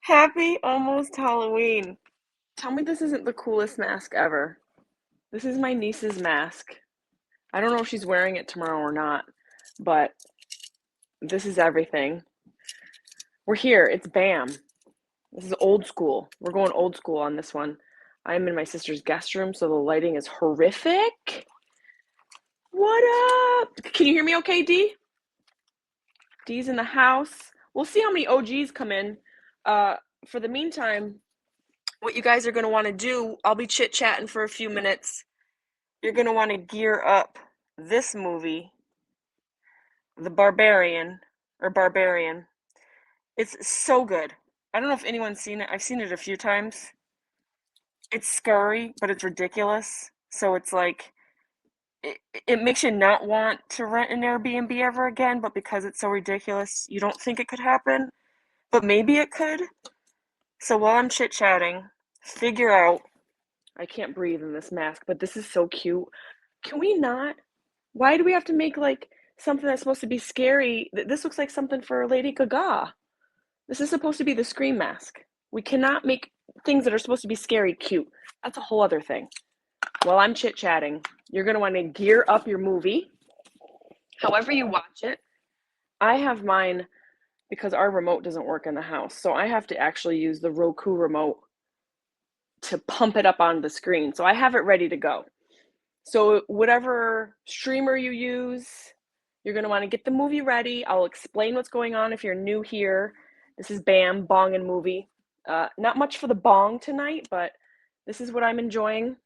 Happy almost Halloween. Tell me this isn't the coolest mask ever. This is my niece's mask. I don't know if she's wearing it tomorrow or not, but this is everything. We're here. It's B.A.M. This is old school. We're going old school on this one. I'm in my sister's guest room, so the lighting is horrific. What up? Can you hear me okay, D? D's in the house. We'll see how many OGs come in. For the meantime, what you guys are going to want to do, I'll be chit-chatting for a few minutes. You're going to want to gear up this movie, The Barbarian, or Barbarian. It's so good. I don't know if anyone's seen it. I've seen it a few times. It's scary, but it's ridiculous. So it's like, it makes you not want to rent an Airbnb ever again, but because it's so ridiculous, you don't think it could happen, but maybe it could. So while I'm chit-chatting, figure out, I can't breathe in this mask, but this is so cute. Can we not? Why do we have to make like something that's supposed to be scary? This looks like something for Lady Gaga. This is supposed to be the Scream mask. We cannot make things that are supposed to be scary cute. That's a whole other thing. While I'm chit chatting, you're going to want to gear up your movie, however you watch it. I have mine because our remote doesn't work in the house. So I have to actually use the Roku remote to pump it up on the screen. So I have it ready to go. So whatever streamer you use, you're going to want to get the movie ready. I'll explain what's going on if you're new here. This is B.A.M, Bong and Movie. Not much for the bong tonight, but this is what I'm enjoying.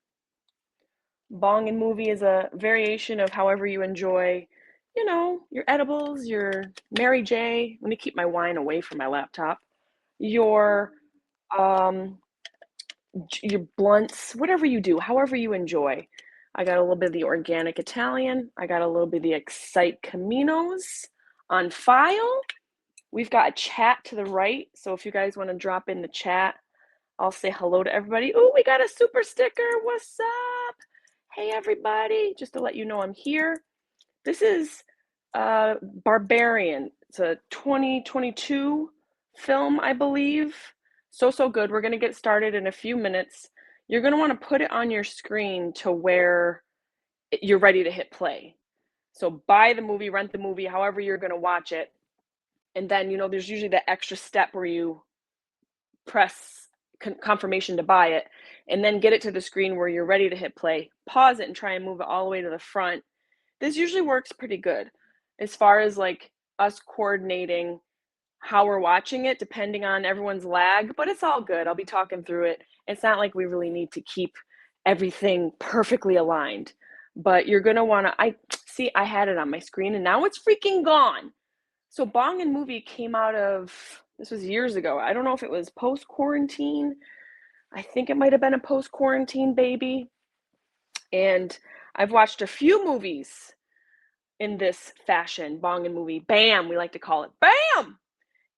Bong and Movie is a variation of however you enjoy, your edibles, your Mary J. Let me keep my wine away from my laptop. Your um, your blunts, whatever you do, however you enjoy. I got a little bit of the organic Italian. I got a little bit of the Excite Caminos on file. We've got a chat to the right. So if you guys want to drop in the chat, I'll say hello to everybody. Oh, we got a super sticker. What's up? Hey, everybody. Just to let you know I'm here. This is Barbarian. It's a 2022 film, I believe. So good. We're going to get started in a few minutes. You're going to want to put it on your screen to where you're ready to hit play. So buy the movie, rent the movie, however you're going to watch it. And then, there's usually that extra step where you press confirmation to buy it and then get it to the screen where you're ready to hit play. Pause it and try and move it all the way to the front. This usually works pretty good as far as like us coordinating how we're watching it depending on everyone's lag, but it's all good. I'll be talking through it. It's not like we really need to keep everything perfectly aligned, but you're going to want to I had it on my screen and now it's freaking gone. So Bong and Movie came out of, this was years ago. I don't know if it was post quarantine. I think it might have been a post quarantine baby. And I've watched a few movies in this fashion, Bong and Movie. B.A.M, we like to call it. B.A.M!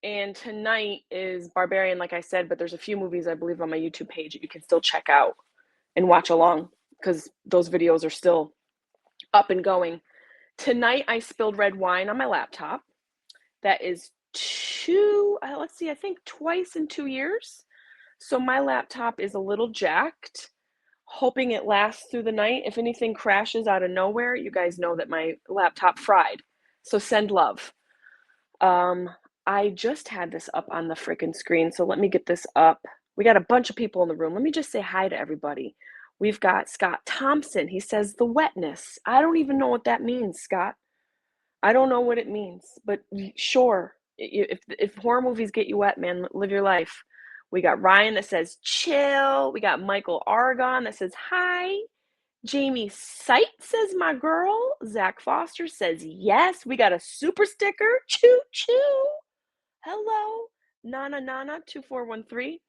And tonight is Barbarian, like I said, but there's a few movies I believe on my YouTube page that you can still check out and watch along because those videos are still up and going. Tonight I spilled red wine on my laptop. That is I think twice in 2 years. So my laptop is a little jacked, hoping it lasts through the night. If anything crashes out of nowhere, you guys know that my laptop fried. So send love. I just had this up on the freaking screen, so let me get this up. We got a bunch of people in the room. Let me just say hi to everybody. We've got Scott Thompson. He says the wetness. I don't even know what that means, Scott. I don't know what it means, but sure. If horror movies get you wet, man, live your life. We got Ryan that says chill. We got Michael Argon that says hi. Jamie Sight says my girl. Zach Foster says yes. We got a super sticker. Choo choo. Hello. Nana 2413.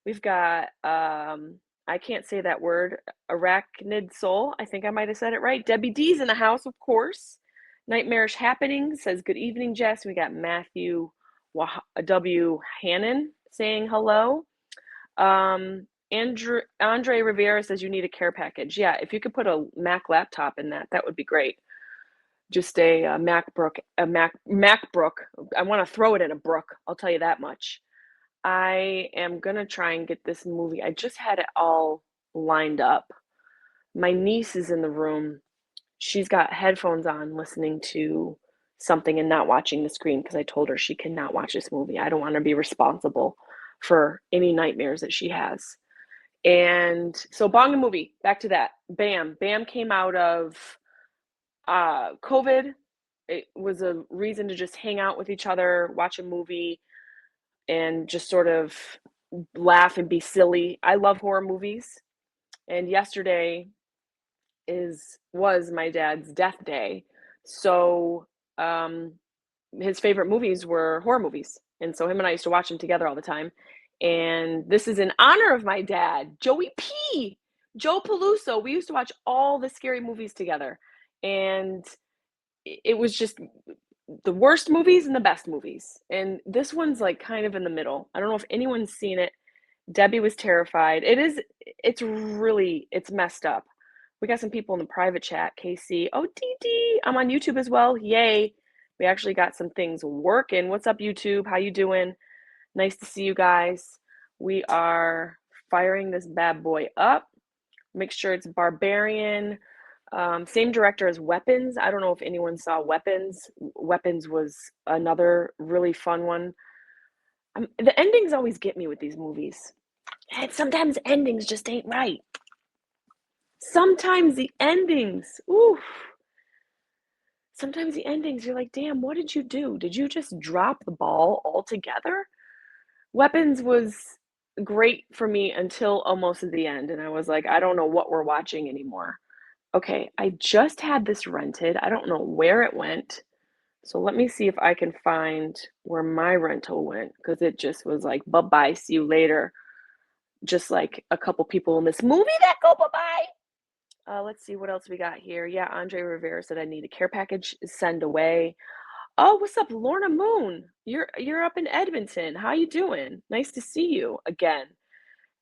We've got I can't say that word. Arachnid Soul. I think I might have said it right. Debbie D's in the house, of course. Nightmarish Happenings says good evening, Jess. We got Matthew W. Hannon saying hello. Andre Rivera says you need a care package. Yeah, if you could put a Mac laptop in that would be great. Just a MacBook. I want to throw it in a brook. I'll tell you that much. I am gonna try and get this movie. I just had it all lined up. My niece is in the room. She's got headphones on listening to something and not watching the screen because I told her she cannot watch this movie. I don't want to be responsible for any nightmares that she has. And so Bong the movie, back to that. B.A.M. B.A.M came out of COVID. It was a reason to just hang out with each other, watch a movie, and just sort of laugh and be silly. I love horror movies. And yesterday was my dad's death day. So um his favorite movies were horror movies. And so him and I used to watch them together all the time. And this is in honor of my dad, Joey P. Joe Peluso. We used to watch all the scary movies together. And it was just the worst movies and the best movies. And this one's like kind of in the middle. I don't know if anyone's seen it. Debbie was terrified. It's messed up. We got some people in the private chat. Casey, oh, Dee, I'm on YouTube as well. Yay. We actually got some things working. What's up, YouTube? How you doing? Nice to see you guys. We are firing this bad boy up. Make sure it's Barbarian. Same director as Weapons. I don't know if anyone saw Weapons. Weapons was another really fun one. The endings always get me with these movies. And sometimes endings just ain't right. Sometimes the endings, oof. Sometimes the endings, you're like, damn, what did you do? Did you just drop the ball altogether? Weapons was great for me until almost the end. And I was like, I don't know what we're watching anymore. Okay, I just had this rented. I don't know where it went. So let me see if I can find where my rental went because it just was like, bye bye, see you later. Just like a couple people in this movie that go bye bye. Let's see what else we got here. Yeah, Andre Rivera said I need a care package. Send away. Oh, what's up, Lorna Moon? You're up in Edmonton. How you doing? Nice to see you again.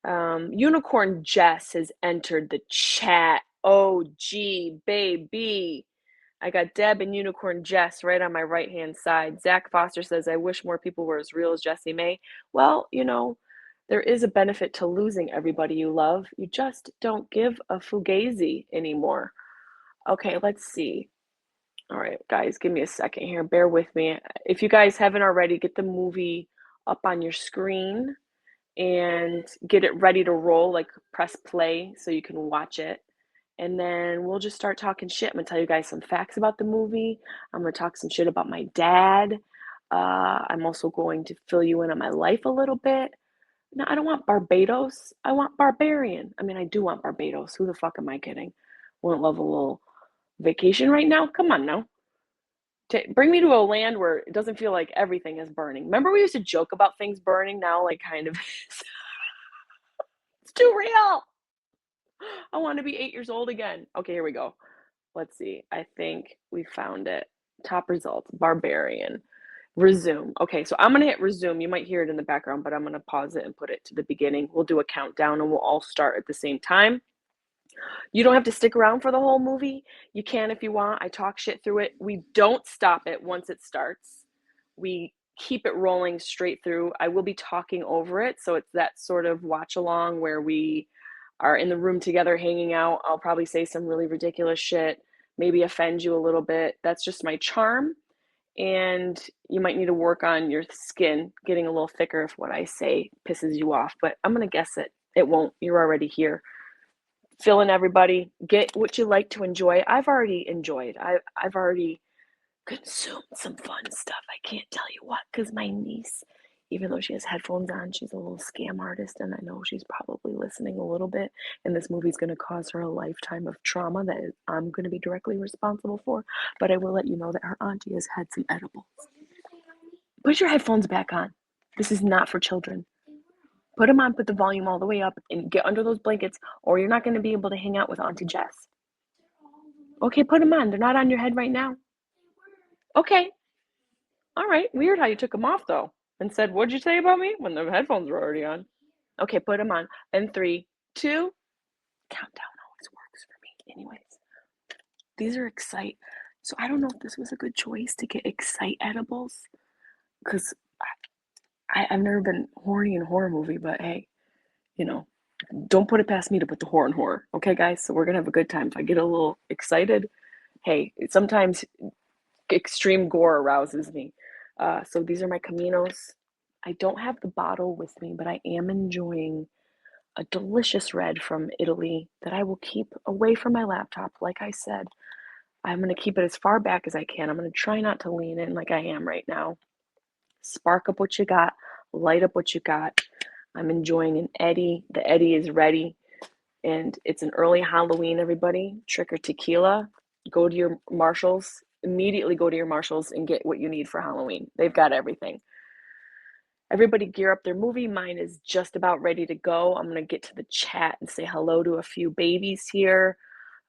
Unicorn Jess has entered the chat. Oh, gee, baby. I got Deb and Unicorn Jess right on my right hand side. Zach Foster says, I wish more people were as real as Jessimae. Well, there is a benefit to losing everybody you love. You just don't give a fugazi anymore. Okay, let's see. All right, guys, give me a second here. Bear with me. If you guys haven't already, get the movie up on your screen and get it ready to roll, like press play so you can watch it. And then we'll just start talking shit. I'm gonna tell you guys some facts about the movie. I'm gonna talk some shit about my dad. I'm also going to fill you in on my life a little bit. No, I don't want Barbados. I want Barbarian. I mean, I do want Barbados. Who the fuck am I kidding? Wouldn't love a little vacation right now? Come on now. Bring me to a land where it doesn't feel like everything is burning. Remember we used to joke about things burning? Now, like, kind of, it's too real. I want to be 8 years old again. Okay, here we go. Let's see. I think we found it. Top results. Barbarian. Resume. Okay, so I'm going to hit resume. You might hear it in the background, but I'm going to pause it and put it to the beginning. We'll do a countdown and we'll all start at the same time. You don't have to stick around for the whole movie. You can if you want. I talk shit through it. We don't stop it once it starts. We keep it rolling straight through. I will be talking over it. So it's that sort of watch along where we are in the room together hanging out. I'll probably say some really ridiculous shit, maybe offend you a little bit. That's just my charm. And you might need to work on your skin getting a little thicker if what I say pisses you off. But I'm going to guess it won't. You're already here. Fill in everybody. Get what you like to enjoy. I've already enjoyed. I've already consumed some fun stuff. I can't tell you what, because my niece, even though she has headphones on, she's a little scam artist, and I know she's probably listening a little bit, and this movie's going to cause her a lifetime of trauma that I'm going to be directly responsible for, but I will let you know that her auntie has had some edibles. Put your headphones back on. This is not for children. Put them on, put the volume all the way up, and get under those blankets, or you're not going to be able to hang out with Auntie Jess. Okay, put them on. They're not on your head right now. Okay. All right. Weird how you took them off, though, and said, what'd you say about me? When the headphones were already on. Okay, put them on. And 3, 2, countdown always works for me. Anyways, these are Excite. So I don't know if this was a good choice to get Excite edibles, because I've never been horny in a horror movie, but hey, you know, don't put it past me to put the horror in horror. Okay, guys? So we're gonna have a good time. If I get a little excited, hey, sometimes extreme gore arouses me. So these are my Caminos. I don't have the bottle with me, but I am enjoying a delicious red from Italy that I will keep away from my laptop. Like I said, I'm going to keep it as far back as I can. I'm going to try not to lean in like I am right now. Spark up what you got, light up what you got. I'm enjoying an Eddie. The Eddie is ready, and it's an early Halloween, everybody. Trick or tequila. Go to your Marshalls. Immediately go to your Marshalls and get what you need for Halloween. They've got everything. Everybody gear up their movie. Mine is just about ready to go. I'm going to get to the chat and say hello to a few babies here.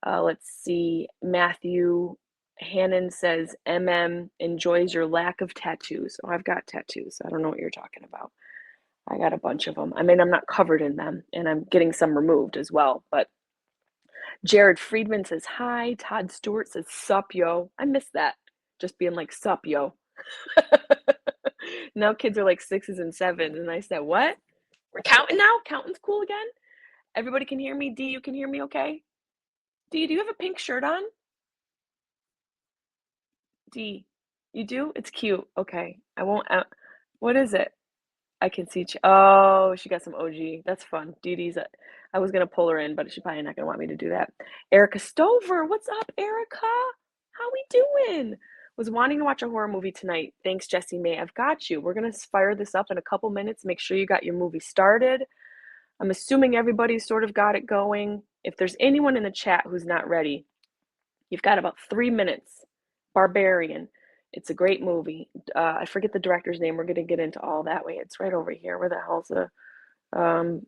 Let's see. Matthew Hannon says, MM enjoys your lack of tattoos. Oh, I've got tattoos. I don't know what you're talking about. I got a bunch of them. I mean, I'm not covered in them, and I'm getting some removed as well. But Jared Friedman says, hi. Todd Stewart says, sup, yo. I miss that. Just being like, sup, yo. Now kids are like sixes and sevens. And I said, what? We're counting now? Counting's cool again? Everybody can hear me? D, you can hear me okay? D, do you have a pink shirt on? D, you do? It's cute. Okay. I won't. What is it? I can see. Oh, she got some OG. That's fun. Dee Dee's. I was gonna pull her in, but she's probably not gonna want me to do that. Erica Stover, what's up, Erica? How we doing? Was wanting to watch a horror movie tonight. Thanks, Jessimae. I've got you. We're gonna fire this up in a couple minutes. Make sure you got your movie started. I'm assuming everybody's sort of got it going. If there's anyone in the chat who's not ready, you've got about 3 minutes. Barbarian. It's a great movie. I forget the director's name. We're going to get into all that way. It's right over here. Where the hell's the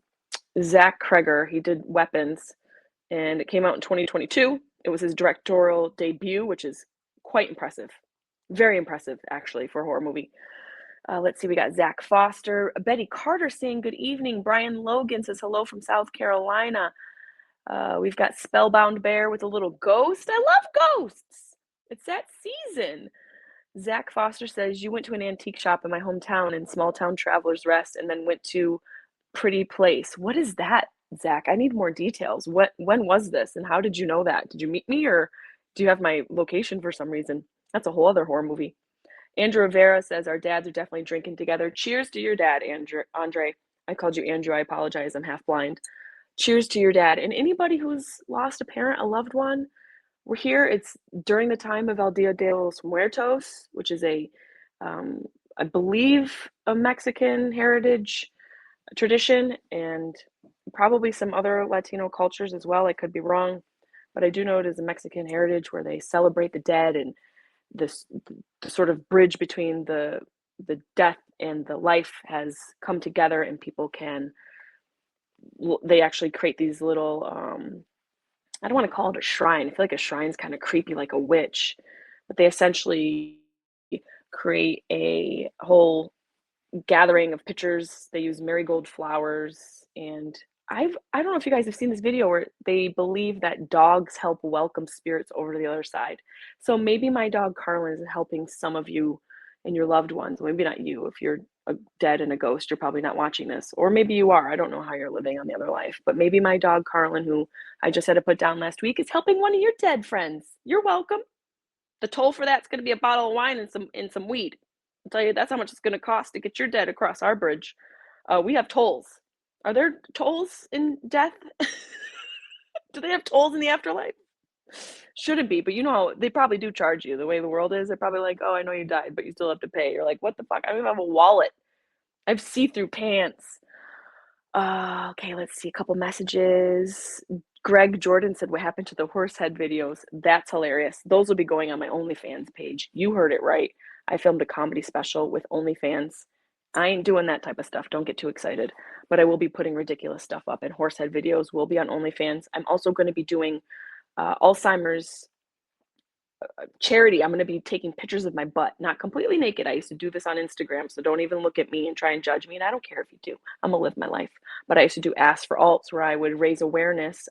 Zach Kreger? He did Weapons, and it came out in 2022. It was his directorial debut, which is quite impressive. Very impressive, actually, for a horror movie. Let's see. We got Zach Foster. Betty Carter saying good evening. Brian Logan says hello from South Carolina. We've got Spellbound Bear with a little ghost. I love ghosts. It's that season. Zach Foster says, you went to an antique shop in my hometown in Small Town Travelers Rest and then went to Pretty Place. What is that, Zach? I need more details. When was this and how did you know that? Did you meet me or do you have my location for some reason? That's a whole other horror movie. Andrew Rivera says, our dads are definitely drinking together. Cheers to your dad, Andre. I called you Andrew. I apologize. I'm half blind. Cheers to your dad. And anybody who's lost a parent, a loved one, we're here. It's during the time of El Dia de los Muertos, which is I believe, a Mexican heritage tradition and probably some other Latino cultures as well. I could be wrong, but I do know it is a Mexican heritage where they celebrate the dead and this the sort of bridge between the death and the life has come together and people can they actually create these little I don't want to call it a shrine. I feel like a shrine's kind of creepy, like a witch, but they essentially create a whole gathering of pictures. They use marigold flowers, and I don't know if you guys have seen this video where they believe that dogs help welcome spirits over to the other side. So maybe my dog Carlin is helping some of you and your loved ones. Maybe not you. If you're dead and a ghost, you're probably not watching this. Or maybe you are. I don't know how you're living on the other life. But maybe my dog Carlin, who I just had to put down last week, is helping one of your dead friends. You're welcome. The toll for that's going to be a bottle of wine and some weed. I'll tell you, that's how much it's going to cost to get your dead across our bridge. We have tolls. Are there tolls in death? Do they have tolls in the afterlife? Shouldn't be, but you know, they probably do charge you. The way the world is, they're probably like, oh, I know you died, but you still have to pay. You're like, what the fuck? I don't even have a wallet. I have see-through pants. Okay, let's see. A couple messages. Greg Jordan said, what happened to the horse head videos? That's hilarious. Those will be going on my OnlyFans page. You heard it right. I filmed a comedy special with OnlyFans. I ain't doing that type of stuff. Don't get too excited. But I will be putting ridiculous stuff up, and horse head videos will be on OnlyFans. I'm also going to be doing Alzheimer's charity. I'm going to be taking pictures of my butt, not completely naked. I used to do this on Instagram, so don't even look at me and try and judge me. And I don't care if you do. I'm going to live my life. But I used to do Ask for Alts, where I would raise awareness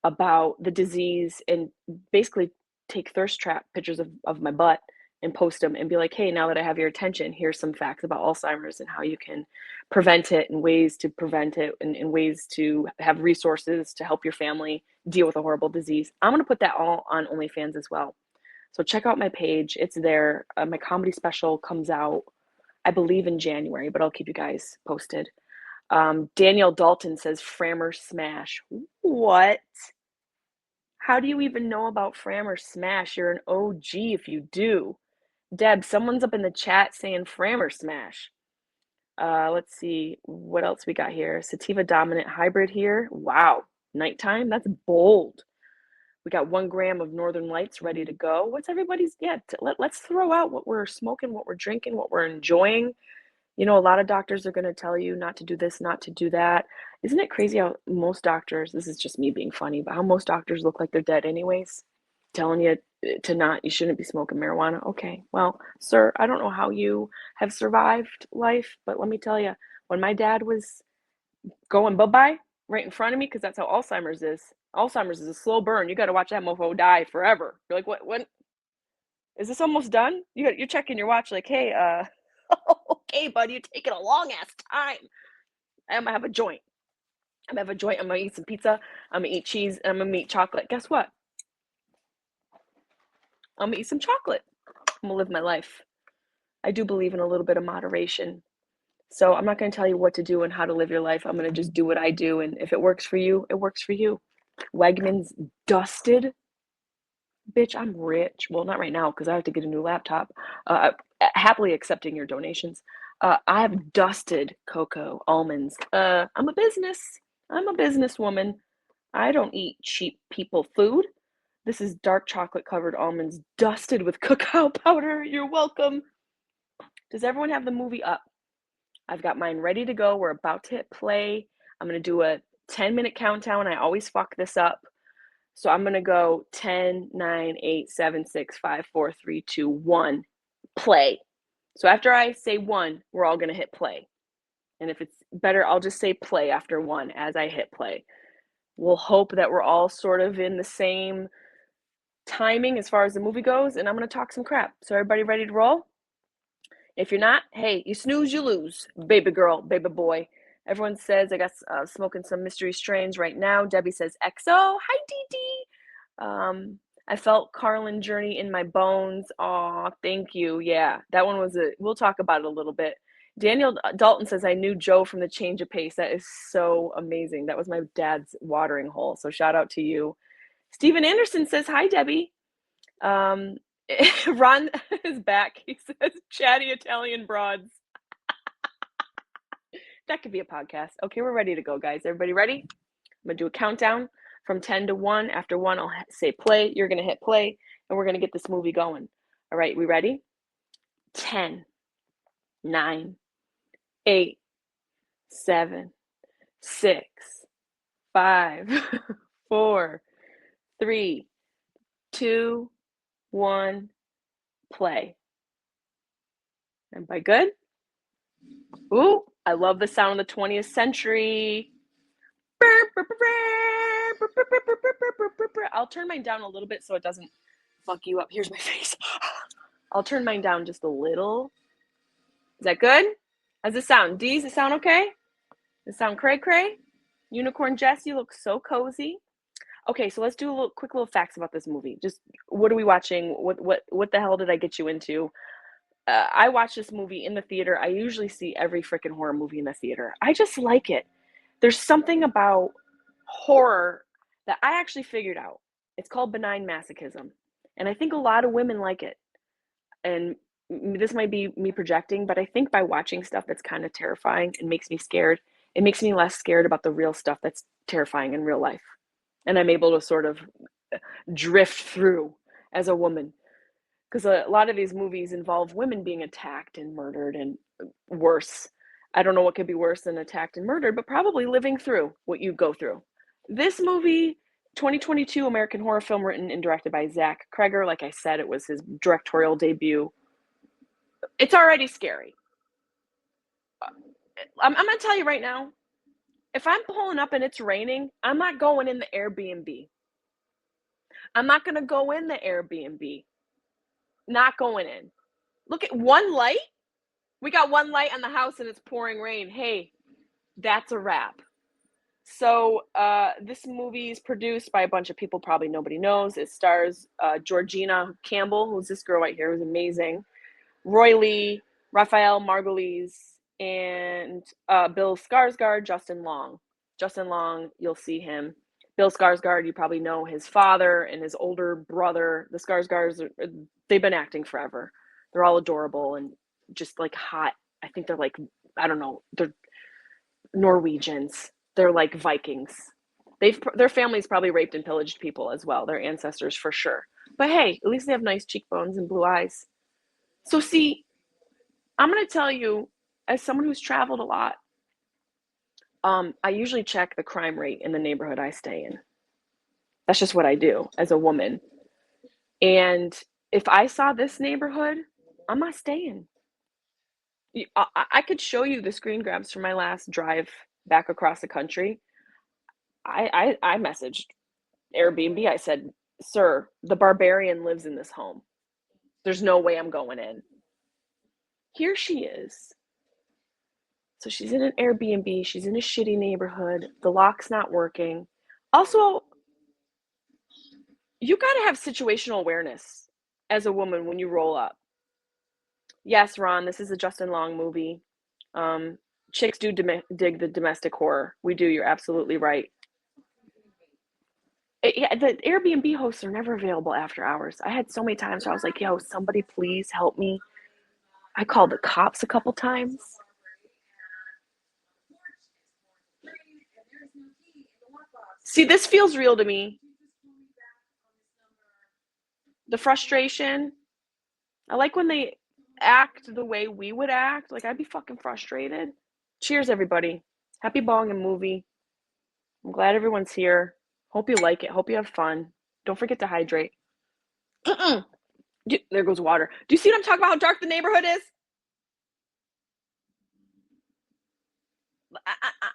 about the disease and basically take thirst trap pictures of my butt and post them and be like, hey, now that I have your attention, here's some facts about Alzheimer's and how you can prevent it and ways to prevent it and ways to have resources to help your family deal with a horrible disease. I'm going to put that all on OnlyFans as well. So check out my page. It's there. My comedy special comes out, I believe, in January, but I'll keep you guys posted. Daniel Dalton says Frammer Smash. What? How do you even know about Frammer Smash? You're an OG if you do. Deb, someone's up in the chat saying Frammer Smash. Let's see what else we got here. Sativa dominant hybrid here. Wow. Nighttime? That's bold. We got 1 gram of Northern Lights ready to go. What's everybody's, let's throw out what we're smoking, what we're drinking, what we're enjoying. You know, a lot of doctors are going to tell you not to do this, not to do that. Isn't it crazy how most doctors, this is just me being funny, but how most doctors look like they're dead anyways, telling you you shouldn't be smoking marijuana. Okay, well, sir, I don't know how you have survived life, but let me tell you, when my dad was going bye-bye right in front of me, because that's how Alzheimer's is. Alzheimer's is a slow burn. You got to watch that mofo die forever. You're like, what? When is this almost done? You're checking your watch, like, hey, okay, buddy, you're taking a long ass time. I'm gonna have a joint. I'm gonna have a joint. I'm gonna eat some pizza. I'm gonna eat cheese. And I'm gonna eat chocolate. Guess what? I'm gonna eat some chocolate. I'm gonna live my life. I do believe in a little bit of moderation. So I'm not gonna tell you what to do and how to live your life. I'm gonna just do what I do, and if it works for you, it works for you. Wegmans dusted. Bitch, I'm rich. Well, not right now because I have to get a new laptop. Happily accepting your donations. I have dusted cocoa almonds. I'm a businesswoman. I don't eat cheap people food. This is dark chocolate covered almonds dusted with cacao powder. You're welcome. Does everyone have the movie up? I've got mine ready to go. We're about to hit play. I'm going to do a 10-minute countdown. I always fuck this up. So I'm going to go 10, 9, 8, 7, 6, 5, 4, 3, 2, 1, play. So after I say 1, we're all going to hit play. And if it's better, I'll just say play after 1 as I hit play. We'll hope that we're all sort of in the same timing as far as the movie goes, and I'm going to talk some crap. So everybody ready to roll? If you're not, hey, you snooze, you lose, baby girl, baby boy. Everyone says I got smoking some mystery strains right now. Debbie says XO. Hi, Dee. I felt Carlin Journey in my bones. Aw, thank you. Yeah, that one was we'll talk about it a little bit. Daniel Dalton says, I knew Joe from the Change of Pace. That is so amazing. That was my dad's watering hole. So shout out to you. Stephen Anderson says, hi, Debbie. Ron is back. He says, chatty Italian broads. That could be a podcast. Okay, we're ready to go, guys. Everybody ready? I'm going to do a countdown from 10 to 1. After 1, I'll say play. You're going to hit play, and we're going to get this movie going. All right, we ready? 10, 9, 8, 7, 6, 5, 4, 3, 2, 1, play. Everybody good? Ooh, I love the sound of the 20th century. I'll turn mine down a little bit so it doesn't fuck you up. Here's my face. I'll turn mine down just a little. Is that good? How's it sound? Dee, does it sound okay? Does it sound cray-cray? Unicorn Jess, you look so cozy. Okay, so let's do a quick little facts about this movie. Just what are we watching? What the hell did I get you into? I watch this movie in the theater. I usually see every freaking horror movie in the theater. I just like it. There's something about horror that I actually figured out. It's called benign masochism. And I think a lot of women like it. And this might be me projecting, but I think by watching stuff that's kind of terrifying and makes me scared, it makes me less scared about the real stuff that's terrifying in real life. And I'm able to sort of drift through as a woman. Because a lot of these movies involve women being attacked and murdered and worse. I don't know what could be worse than attacked and murdered, but probably living through what you go through. This movie, 2022 American horror film written and directed by Zach Kreger. Like I said, it was his directorial debut. It's already scary. I'm going to tell you right now, if I'm pulling up and it's raining, I'm not going in the Airbnb. I'm not going to go in the Airbnb. Not going in. Look at one light. We got one light on the house and it's pouring rain. Hey, that's a wrap. So this movie is produced by a bunch of people probably nobody knows. It stars Georgina Campbell, who's this girl right here, who's amazing. Roy Lee, Raphael Margulies, and Bill Skarsgård, Justin Long. Justin Long, you'll see him. Bill Skarsgård, you probably know his father and his older brother. The Skarsgårds, they've been acting forever. They're all adorable and just like hot. I think they're like, I don't know, they're Norwegians. They're like Vikings. Their families probably raped and pillaged people as well. Their ancestors for sure. But hey, at least they have nice cheekbones and blue eyes. So see, I'm going to tell you, as someone who's traveled a lot, I usually check the crime rate in the neighborhood I stay in. That's just what I do as a woman. And if I saw this neighborhood, I'm not staying. I could show you the screen grabs from my last drive back across the country. I messaged Airbnb. I said, "Sir, the barbarian lives in this home. There's no way I'm going in." Here she is. So she's in an Airbnb. She's in a shitty neighborhood. The lock's not working. Also, you got to have situational awareness as a woman when you roll up. Yes, Ron, this is a Justin Long movie. Chicks do dig the domestic horror. We do. You're absolutely right. Yeah, the Airbnb hosts are never available after hours. I had so many times where I was like, yo, somebody please help me. I called the cops a couple times. See, this feels real to me. The frustration. I like when they act the way we would act. Like, I'd be fucking frustrated. Cheers, everybody. Happy Bong and movie. I'm glad everyone's here. Hope you like it. Hope you have fun. Don't forget to hydrate. There goes water. Do you see what I'm talking about? How dark the neighborhood is?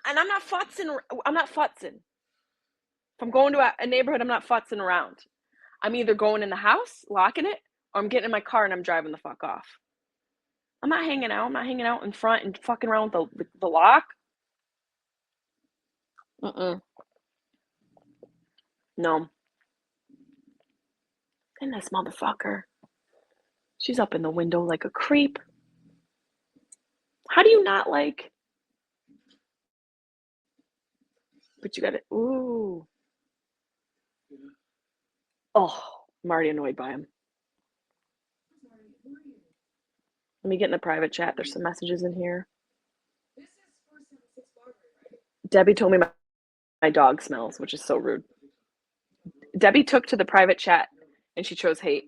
And I'm not futzing. If I'm going to a neighborhood, I'm not futzing around. I'm either going in the house, locking it, or I'm getting in my car and I'm driving the fuck off. I'm not hanging out. I'm not hanging out in front and fucking around with the lock. No. And this motherfucker. She's up in the window like a creep. How do you not like? But you got it. Ooh. Oh, I'm already annoyed by him. Let me get in the private chat. There's some messages in here. Debbie told me my dog smells, which is so rude. Debbie took to the private chat and she chose hate.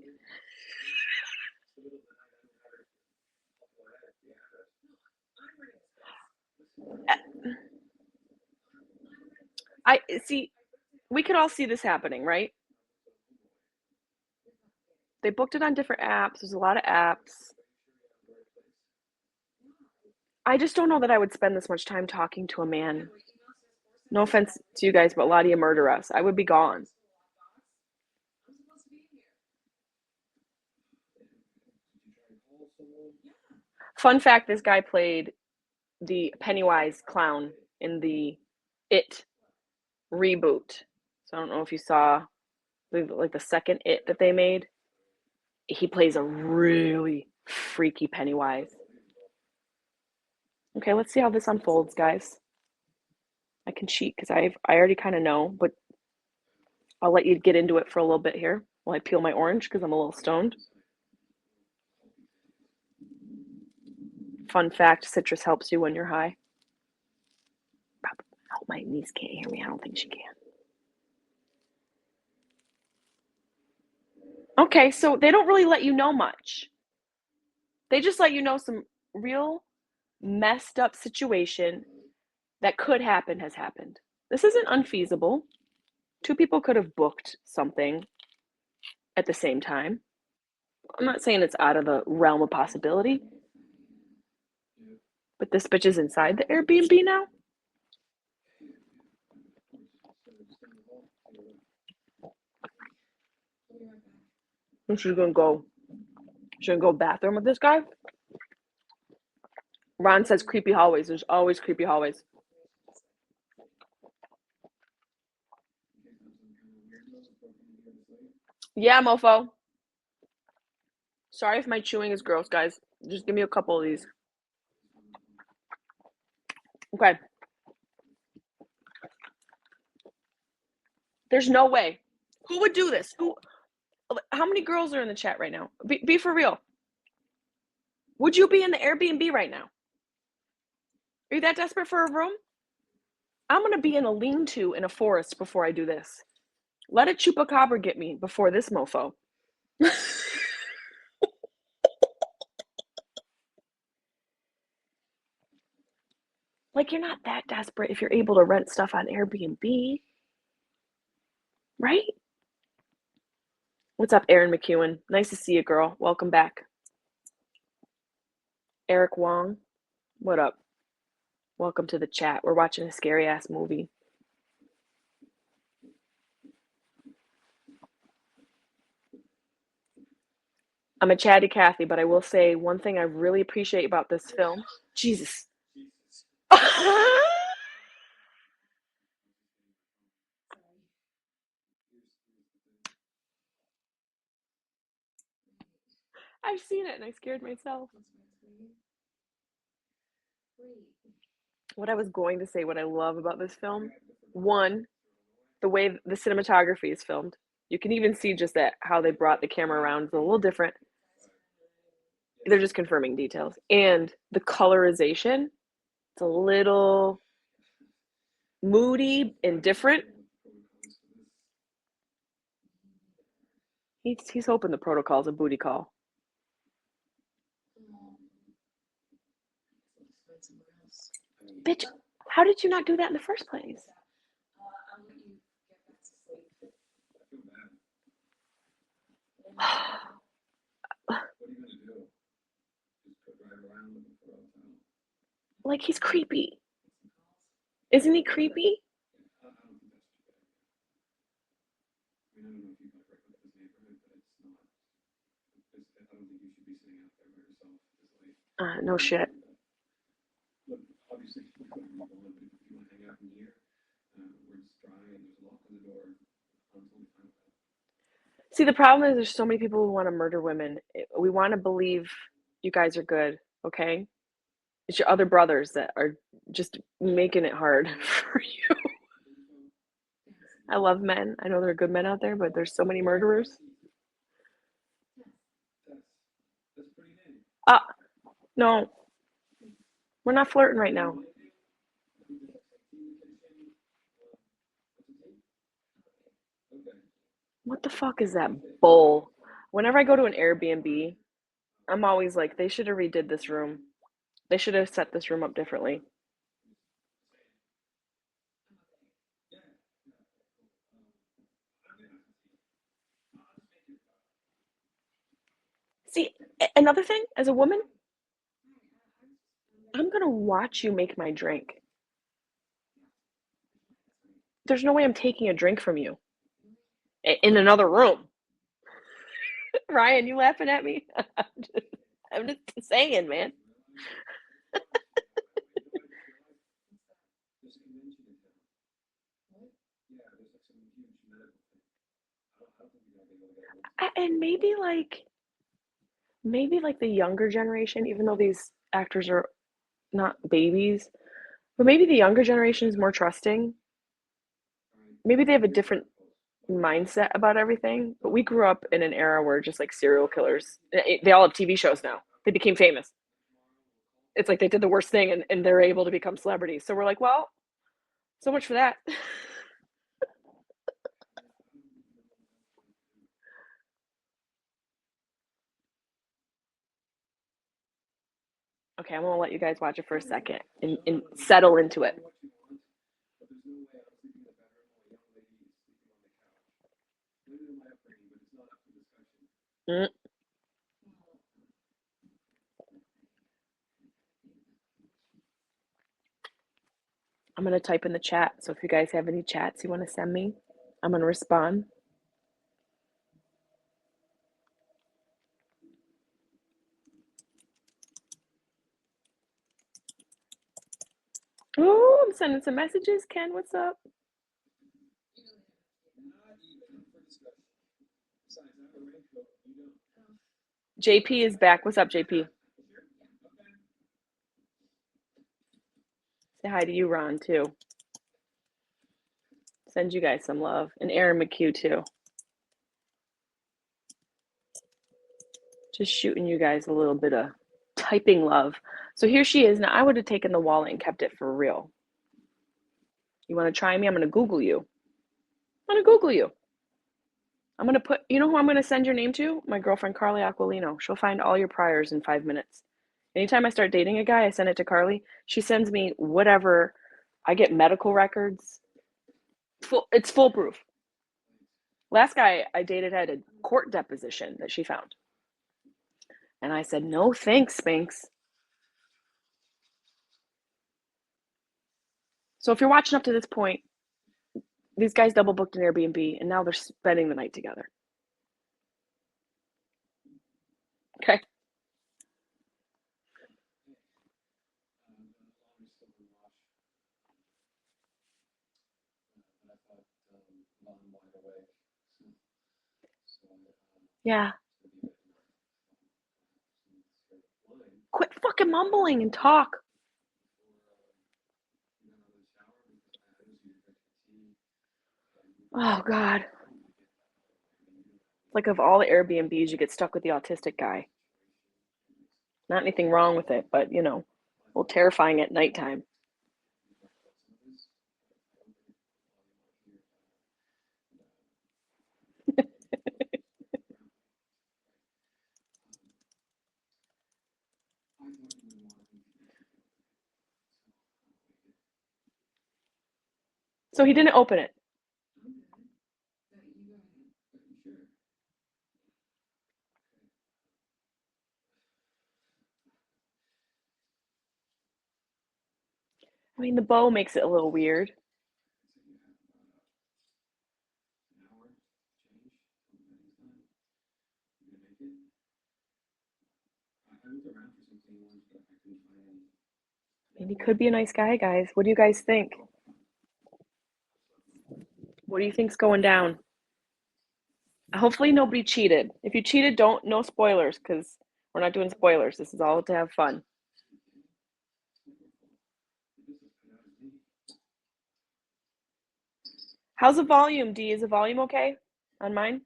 I see, we could all see this happening, right? They booked it on different apps. There's a lot of apps. I just don't know that I would spend this much time talking to a man. No offense to you guys, but a lot of you murder us. I would be gone. Fun fact, this guy played the Pennywise clown in the It reboot. So I don't know if you saw like the second It that they made. He plays a really freaky Pennywise. Okay, let's see how this unfolds, guys. I can cheat because I already kind of know, but I'll let you get into it for a little bit here while I peel my orange because I'm a little stoned. Fun fact, citrus helps you when you're high. I hope my niece can't hear me. I don't think she can. Okay, so they don't really let you know much. They just let you know some real messed up situation that could happen has happened. This isn't unfeasible. Two people could have booked something at the same time. I'm not saying it's out of the realm of possibility, but this bitch is inside the Airbnb now. And she's gonna go Should I go bathroom with this guy? Ron says creepy hallways. There's always creepy hallways. Yeah, mofo. Sorry if my chewing is gross, guys. Just give me a couple of these. Okay. There's no way. Who would do this? How many girls are in the chat right now? Be for real. Would you be in the Airbnb right now? Are you that desperate for a room? I'm going to be in a lean-to in a forest before I do this. Let a chupacabra get me before this mofo. Like, you're not that desperate if you're able to rent stuff on Airbnb, right? What's up, Erin McEwen? Nice to see you, girl. Welcome back. Eric Wong, what up? Welcome to the chat. We're watching a scary-ass movie. I'm a chatty Cathy, but I will say one thing I really appreciate about this film. Jesus. I've seen it and I scared myself. What I was going to say, what I love about this film, one, the way the cinematography is filmed. You can even see just that how they brought the camera around is a little different. They're just confirming details. And the colorization, it's a little moody and different. He's hoping the protocol's a booty call. Bitch, how did you not do that in the first place? Like, he's creepy. Isn't he creepy? No shit. See, the problem is there's so many people who want to murder women. We want to believe you guys are good, okay? It's your other brothers that are just making it hard for you. I love men. I know there are good men out there, but there's so many murderers. No. We're not flirting right now. What the fuck is that bowl? Whenever I go to an Airbnb, I'm always like, they should have redid this room. They should have set this room up differently. See, another thing, as a woman, I'm gonna watch you make my drink. There's no way I'm taking a drink from you in another room. Ryan, you laughing at me? I'm just saying, man. And maybe like the younger generation, even though these actors are not babies, but maybe the younger generation is more trusting. Maybe they have a different mindset about everything. But we grew up in an era where just like serial killers, they all have TV shows now. They became famous. It's like they did the worst thing and they're able to become celebrities. So we're like, well, so much for that. Okay, I'm gonna let you guys watch it for a second and settle into it. Mm. I'm gonna type in the chat. So if you guys have any chats you want to send me, I'm gonna respond. I'm sending some messages. Ken, what's up? JP is back. What's up, JP? Say hi to you, Ron, too. Send you guys some love. And Aaron McHugh, too. Just shooting you guys a little bit of typing love. So here she is. Now, I would have taken the wallet and kept it for real. You want to try me? I'm going to Google you. I'm going to Google you. I'm going to put, you know who I'm going to send your name to? My girlfriend, Carly Aquilino. She'll find all your priors in 5 minutes. Anytime I start dating a guy, I send it to Carly. She sends me whatever. I get medical records. It's foolproof. Last guy I dated had a court deposition that she found. And I said, no thanks, Spanx. So if you're watching up to this point, these guys double booked an Airbnb and now they're spending the night together. Okay. Yeah. Quit fucking mumbling and talk. Oh, God. Like, of all the Airbnbs, you get stuck with the autistic guy. Not anything wrong with it, but, you know, a little terrifying at nighttime. So he didn't open it. I mean, the bow makes it a little weird. I mean, he could be a nice guy, guys. What do you guys think? What do you think's going down? Hopefully nobody cheated. If you cheated, no spoilers, because we're not doing spoilers. This is all to have fun. How's the volume, D? Is the volume okay on mine?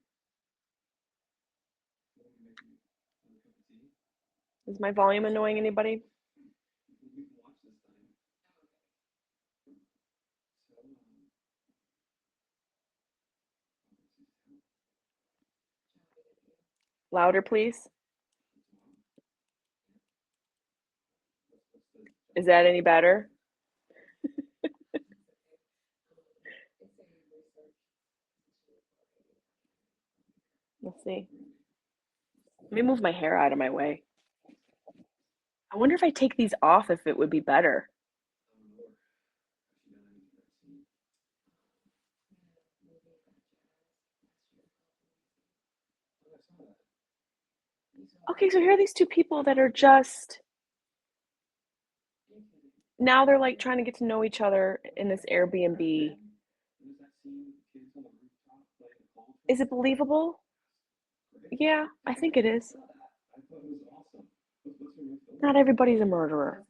Is my volume annoying anybody? Louder, please. Is that any better? Let's see. Let me move my hair out of my way. I wonder if I take these off, if it would be better. Okay, so here are these two people that are just, now they're like trying to get to know each other in this Airbnb. Is it believable? Yeah, I think it is. Not everybody's a murderer.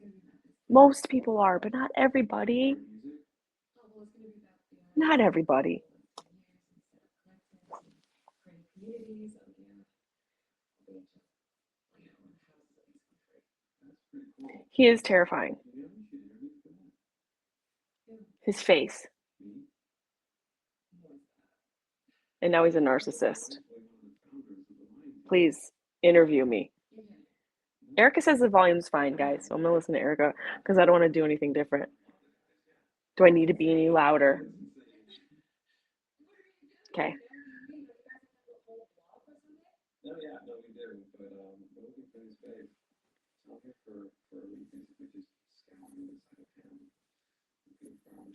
Most people are, but not everybody. Not everybody. He is terrifying. His face. And now he's a narcissist. Please interview me. Erica says the volume's fine, guys. So I'm going to listen to Erica because I don't want to do anything different. Do I need to be any louder? Okay.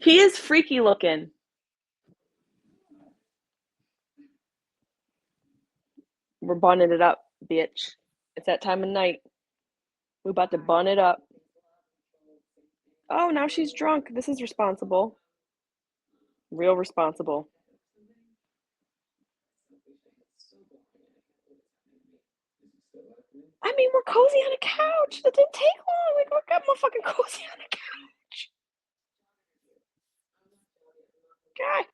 He is freaky looking. We're bunning it up, bitch. It's that time of night. We're about to bun it up. Oh, now she's drunk. This is responsible. Real responsible. I mean, we're cozy on a couch. That didn't take long. Like, we're motherfucking cozy on a couch. Guys.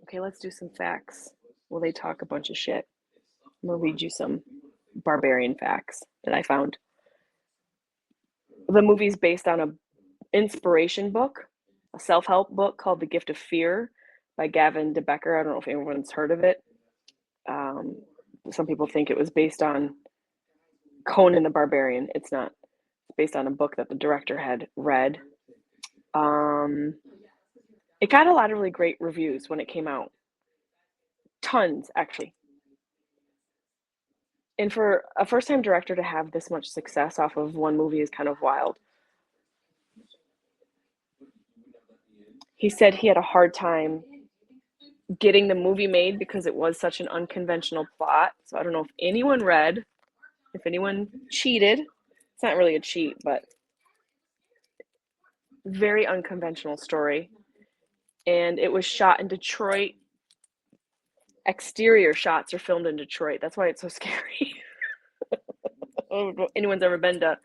Okay, let's do some facts. Well, they talk a bunch of shit. I'm gonna read you some barbarian facts that I found. The movie's based on an inspiration book, a self-help book called The Gift of Fear by Gavin de Becker. I don't know if anyone's heard of it. Some people think it was based on Conan the Barbarian. It's not. It's based on a book that the director had read. It got a lot of really great reviews when it came out. Tons, actually. And for a first-time director to have this much success off of one movie is kind of wild. He said he had a hard time getting the movie made because it was such an unconventional plot. So I don't know if anyone read, if anyone cheated. It's not really a cheat, but very unconventional story. And it was shot in Detroit. Exterior shots are filmed in Detroit. That's why it's so scary. I don't know if anyone's ever been to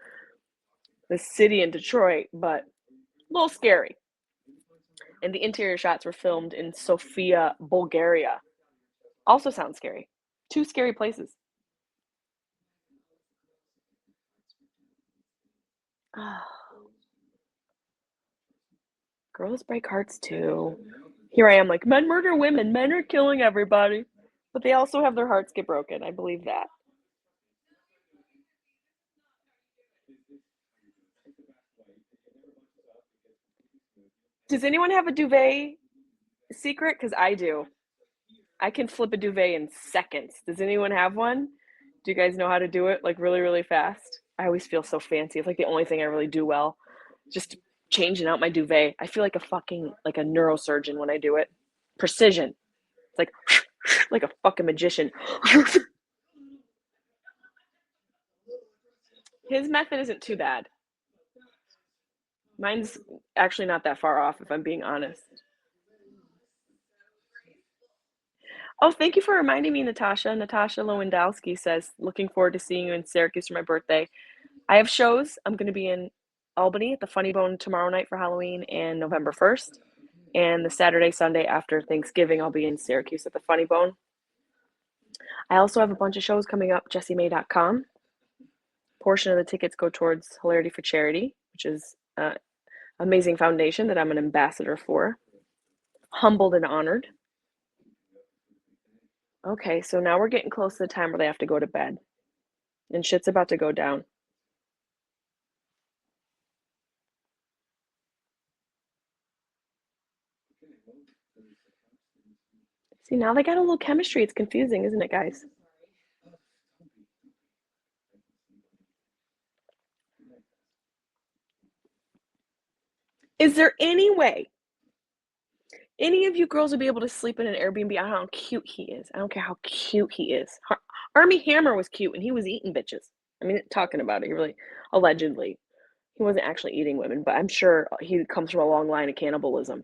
the city in Detroit, but a little scary. And the interior shots were filmed in Sofia, Bulgaria. Also sounds scary. Two scary places. Girls break hearts too. Here I am like, men murder women, men are killing everybody. But they also have their hearts get broken. I believe that. Does anyone have a duvet secret? Because I do. I can flip a duvet in seconds. Does anyone have one? Do you guys know how to do it like really, really fast? I always feel so fancy. It's like the only thing I really do well. Just changing out my duvet. I feel like a fucking like a neurosurgeon when I do it. Precision. It's like like a fucking magician. His method isn't too bad. Mine's actually not that far off, if I'm being honest. Oh, thank you for reminding me, Natasha. Natasha Lewandowski says, looking forward to seeing you in Syracuse for my birthday. I have shows. I'm going to be in Albany at the Funny Bone tomorrow night for Halloween and November 1st. And the Saturday, Sunday after Thanksgiving, I'll be in Syracuse at the Funny Bone. I also have a bunch of shows coming up, jessimae.com. Portion of the tickets go towards Hilarity for Charity, which is an amazing foundation that I'm an ambassador for. Humbled and honored. Okay, so now we're getting close to the time where they have to go to bed. And shit's about to go down. See, now they got a little chemistry. It's confusing, isn't it, guys? Is there any way any of you girls would be able to sleep in an Airbnb? I don't know how cute he is. I don't care how cute he is. Army Hammer was cute and he was eating bitches. I mean, talking about it, he really, allegedly, he wasn't actually eating women, but I'm sure he comes from a long line of cannibalism.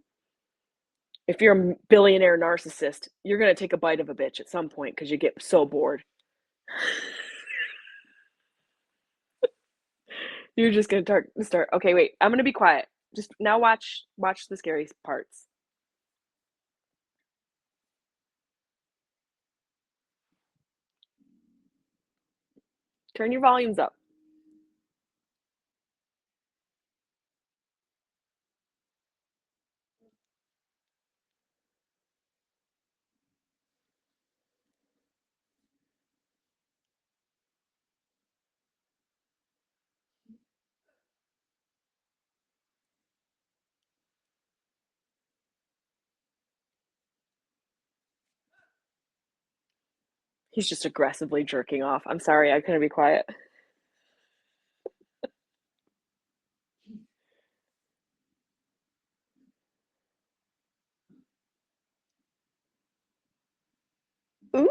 If you're a billionaire narcissist, you're going to take a bite of a bitch at some point because you get so bored. You're just going to start. Okay, wait. I'm going to be quiet. Just now watch the scary parts. Turn your volumes up. He's just aggressively jerking off. I'm sorry, I couldn't be quiet. Ooh.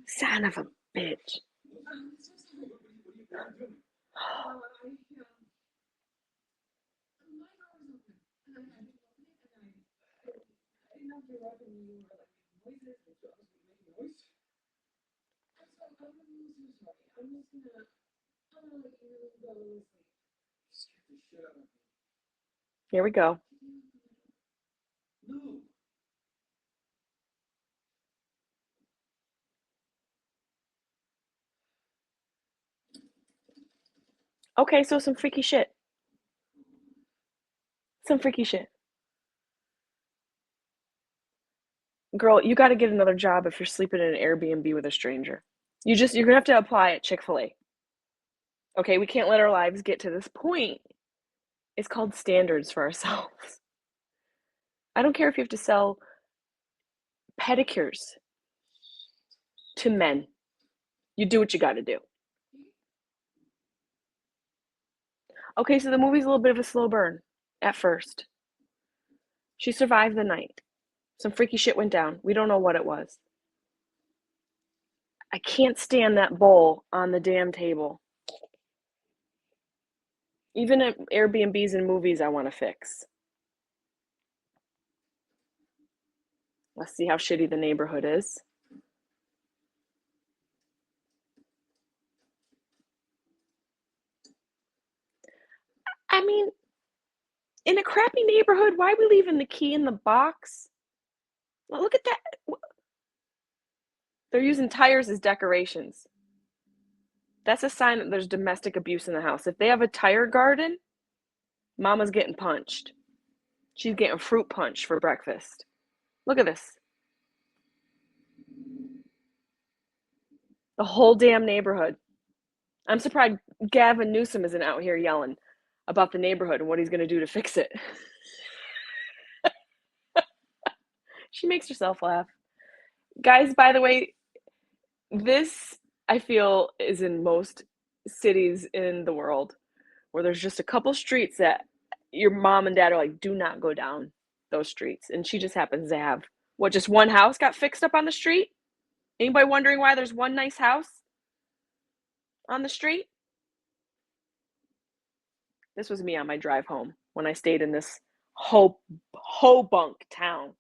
Son of a bitch. Here we go. Okay, so some freaky shit. Some freaky shit. Girl, you got to get another job if you're sleeping in an Airbnb with a stranger. You're gonna have to apply at Chick-fil-A. Okay, we can't let our lives get to this point. It's called standards for ourselves. I don't care if you have to sell pedicures to men. You do what you got to do. Okay, so the movie's a little bit of a slow burn at first. She survived the night. Some freaky shit went down. We don't know what it was. I can't stand that bowl on the damn table. Even at Airbnbs and movies, I want to fix. Let's see how shitty the neighborhood is. I mean, in a crappy neighborhood, why are we leaving the key in the box? Well, look at that. They're using tires as decorations. That's a sign that there's domestic abuse in the house. If they have a tire garden, Mama's getting punched. She's getting fruit punch for breakfast. Look at this. The whole damn neighborhood. I'm surprised Gavin Newsom isn't out here yelling about the neighborhood and what he's going to do to fix it. She makes herself laugh. Guys, by the way, this, I feel, is in most cities in the world where there's just a couple streets that your mom and dad are like, do not go down those streets. And she just happens to have, what, just one house got fixed up on the street? Anybody wondering why there's one nice house on the street? This was me on my drive home when I stayed in this Hobunk town.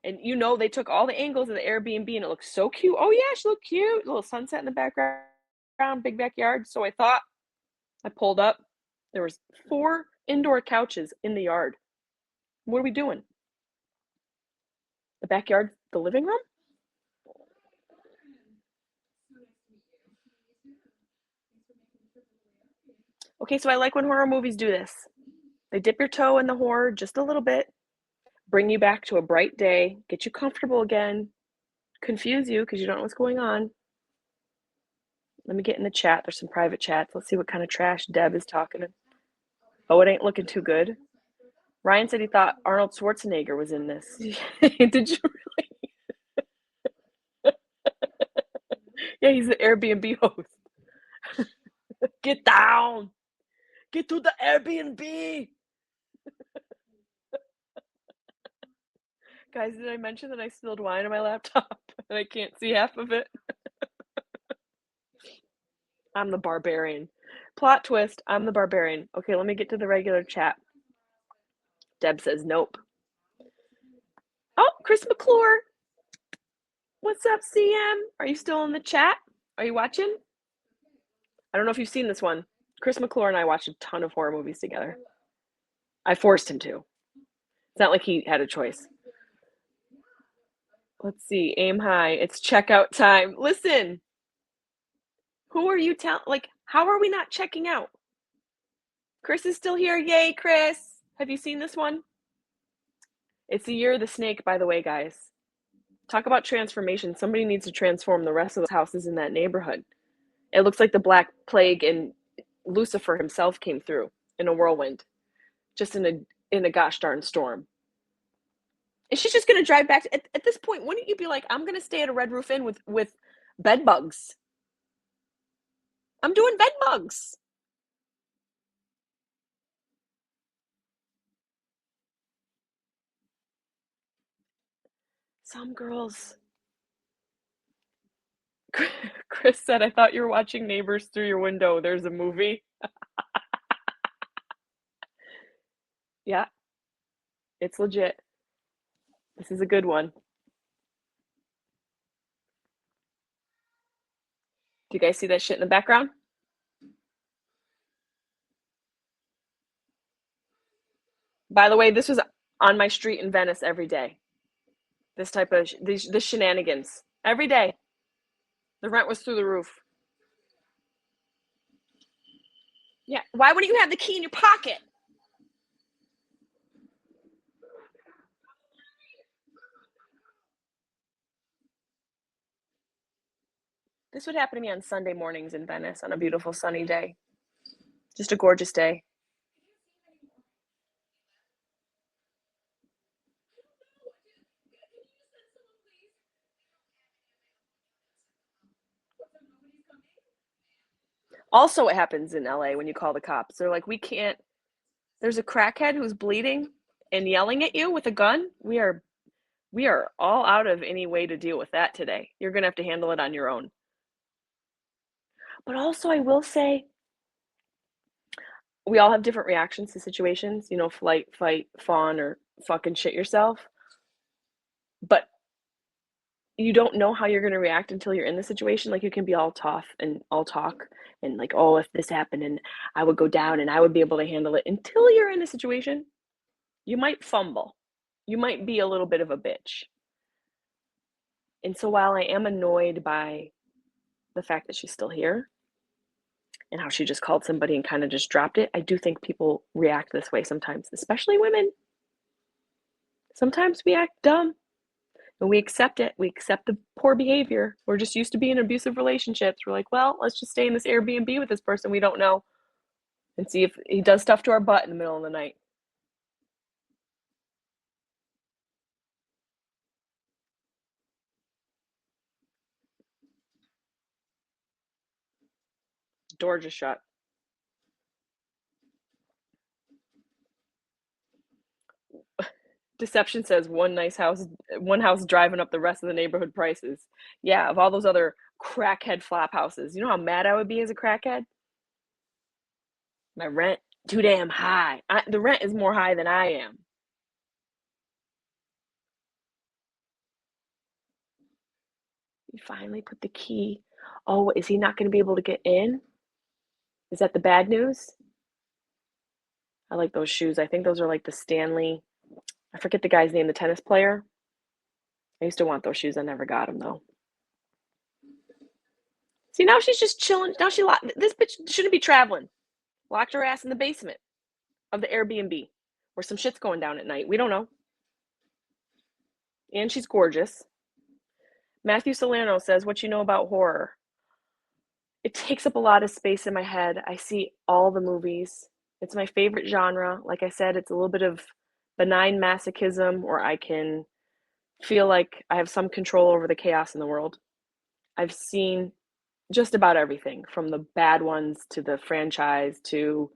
And you know, they took all the angles of the Airbnb and it looked so cute. Oh yeah, she looked cute. A little sunset in the background, big backyard. So I thought, I pulled up. There was 4 indoor couches in the yard. What are we doing? The backyard, the living room? Okay, so I like when horror movies do this. They dip your toe in the horror just a little bit, bring you back to a bright day, get you comfortable again, confuse you because you don't know what's going on. Let me get in the chat. There's some private chats. Let's see what kind of trash Deb is talking. Oh, it ain't looking too good. Ryan said he thought Arnold Schwarzenegger was in this. Did you really? Yeah, he's the Airbnb host. Get down. Get to the Airbnb. Guys, did I mention that I spilled wine on my laptop and I can't see half of it? I'm the barbarian. Plot twist, I'm the barbarian. Okay, let me get to the regular chat. Deb says nope. Oh, Chris McClure. What's up, CM? Are you still in the chat? Are you watching? I don't know if you've seen this one. Chris McClure and I watched a ton of horror movies together. I forced him to. It's not like he had a choice. Let's see. Aim high. It's checkout time. Listen. Who are you like, how are we not checking out? Chris is still here. Yay, Chris. Have you seen this one? It's the year of the snake, by the way, guys. Talk about transformation. Somebody needs to transform the rest of the houses in that neighborhood. It looks like the Black Plague and Lucifer himself came through in a whirlwind. Just in a gosh darn storm. Is she just going to drive back? At this point, wouldn't you be like, I'm going to stay at a Red Roof Inn with bed bugs? I'm doing bed bugs. Some girls. Chris said, I thought you were watching Neighbors through your window. There's a movie. Yeah, it's legit. This is a good one. Do you guys see that shit in the background? By the way, this was on my street in Venice every day. This type of this shenanigans every day. The rent was through the roof. Yeah. Why wouldn't you have the key in your pocket? This would happen to me on Sunday mornings in Venice on a beautiful sunny day. Just a gorgeous day. Also, it happens in LA when you call the cops. They're like, we can't. There's a crackhead who's bleeding and yelling at you with a gun. We are all out of any way to deal with that today. You're gonna have to handle it on your own. But also, I will say, we all have different reactions to situations. You know, flight, fight, fawn, or fucking shit yourself. But you don't know how you're gonna react until you're in the situation. Like, you can be all tough and all talk and like, oh, if this happened and I would go down and I would be able to handle it until you're in a situation. You might fumble. You might be a little bit of a bitch. And so while I am annoyed by the fact that she's still here and how she just called somebody and kind of just dropped it, I do think people react this way sometimes, especially women. Sometimes we act dumb and we accept it. We accept the poor behavior. We're just used to being in abusive relationships. We're like, well, let's just stay in this Airbnb with this person we don't know and see if he does stuff to our butt in the middle of the night. Door just shut. Deception says one house driving up the rest of the neighborhood prices. Yeah, of all those other crackhead flop houses. You know how mad I would be as a crackhead? My rent too damn high. The rent is more high than I am. You finally put the key. Oh, is he not going to be able to get in? Is that the bad news? I like those shoes. I think those are like the Stanley. I forget the guy's name, the tennis player. I used to want those shoes. I never got them though. See, now she's just chilling. Now this bitch shouldn't be traveling. Locked her ass in the basement of the Airbnb where some shit's going down at night. We don't know. And she's gorgeous. Matthew Salerno says, what you know about horror? It takes up a lot of space in my head. I see all the movies. It's my favorite genre. Like I said, it's a little bit of benign masochism, or I can feel like I have some control over the chaos in the world. I've seen just about everything from the bad ones to the franchise to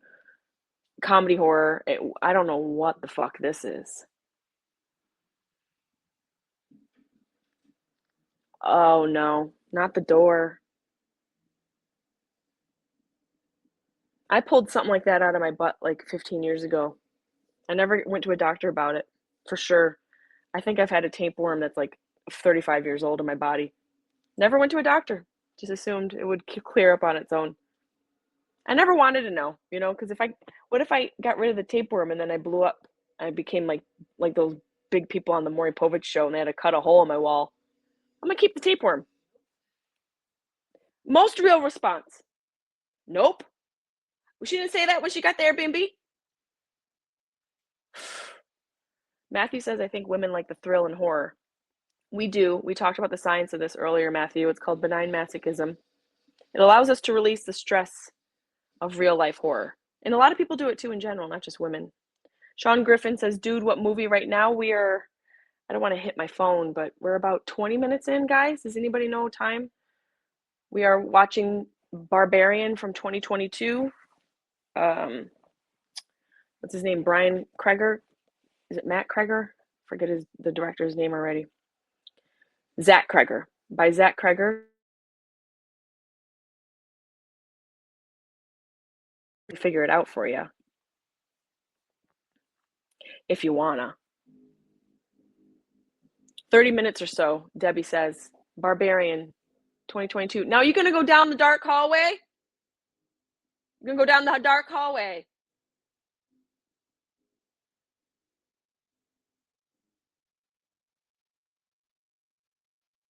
comedy horror. I don't know what the fuck this is. Oh no, not the door. I pulled something like that out of my butt like 15 years ago. I never went to a doctor about it, for sure. I think I've had a tapeworm that's like 35 years old in my body. Never went to a doctor. Just assumed it would clear up on its own. I never wanted to know, you know, because what if I got rid of the tapeworm and then I blew up? I became like those big people on the Maury Povich show and they had to cut a hole in my wall. I'm gonna keep the tapeworm. Most real response. Nope. Well, she didn't say that when she got the Airbnb. Matthew says, I think women like the thrill and horror. We do. We talked about the science of this earlier, Matthew. It's called benign masochism. It allows us to release the stress of real life horror. And a lot of people do it too in general, not just women. Sean Griffin says, dude, what movie right now? I don't want to hit my phone, but we're about 20 minutes in, guys. Does anybody know time? We are watching Barbarian from 2022. What's his name? Brian Kreger. Is it Matt Kreger? Forget the director's name already. Zach Kreger. By Zach Kreger. Figure it out for you if you wanna. 30 minutes or so, Debbie says. Barbarian 2022. Now you gonna go down the dark hallway? You're gonna go down the dark hallway.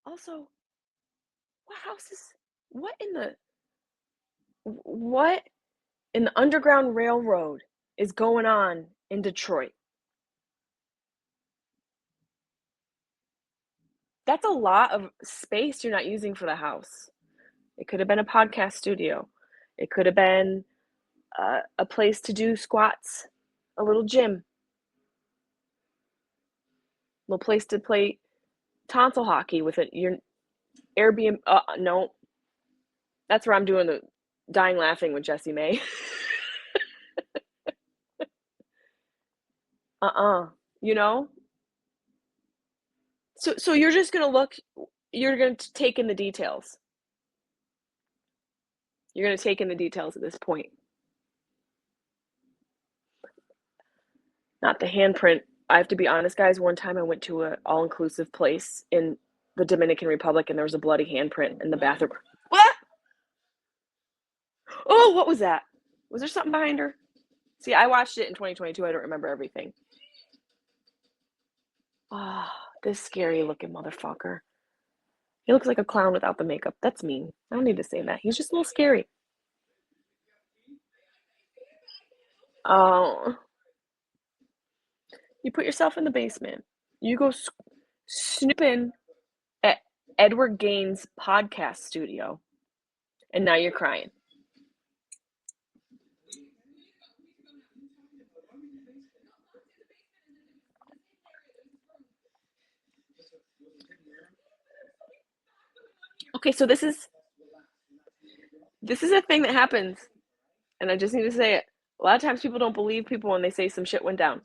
Also, what house is what in the what in the Underground Railroad is going on in Detroit? That's a lot of space you're not using for the house. It could have been a podcast studio. It could have been a place to do squats, a little gym, a little place to play tonsil hockey with it. Your Airbnb. No, that's where I'm doing the dying laughing with Jessimae. You know. So you're just gonna look. You're gonna take in the details. You're gonna take in the details at this point. Not the handprint. I have to be honest, guys. One time I went to an all-inclusive place in the Dominican Republic, and there was a bloody handprint in the bathroom. What? Oh, what was that? Was there something behind her? See, I watched it in 2022. I don't remember everything. Ah, this scary-looking motherfucker. He looks like a clown without the makeup. That's mean. I don't need to say that. He's just a little scary. Oh, you put yourself in the basement. You go snooping at Edward Gaines' podcast studio, and now you're crying. Okay, so this is a thing that happens, and I just need to say it. A lot of times people don't believe people when they say some shit went down.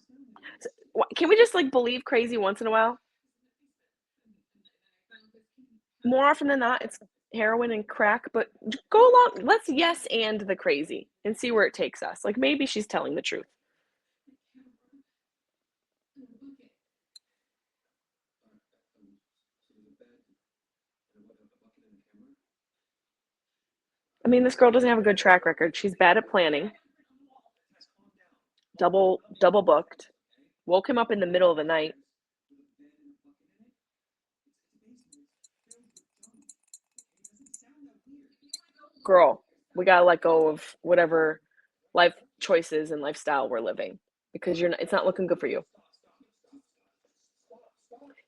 So, can we just like believe crazy once in a while? More often than not, it's heroin and crack, but go along. Let's yes and the crazy and see where it takes us. Like maybe she's telling the truth. I mean, this girl doesn't have a good track record. She's bad at planning. Double booked. Woke him up in the middle of the night. Girl, we gotta let go of whatever life choices and lifestyle we're living because it's not looking good for you.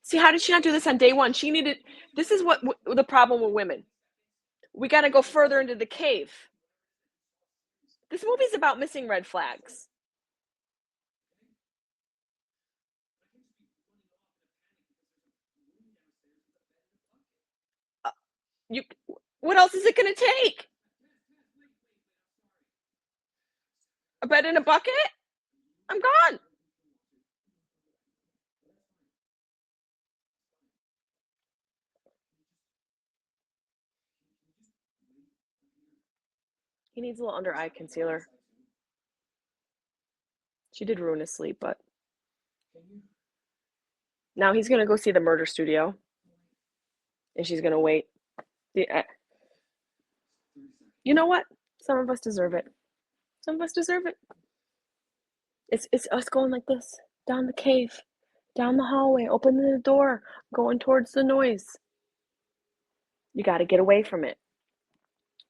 See, how did she not do this on day one? She needed. This is what the problem with women. We got to go further into the cave. This movie's about missing red flags. You. What else is it going to take? A bed in a bucket? I'm gone. He needs a little under eye concealer. She did ruin his sleep, but now he's gonna go see the murder studio, and she's gonna wait. You know what? Some of us deserve it. Some of us deserve it. It's us going like this down the cave, down the hallway, opening the door, going towards the noise. You got to get away from it.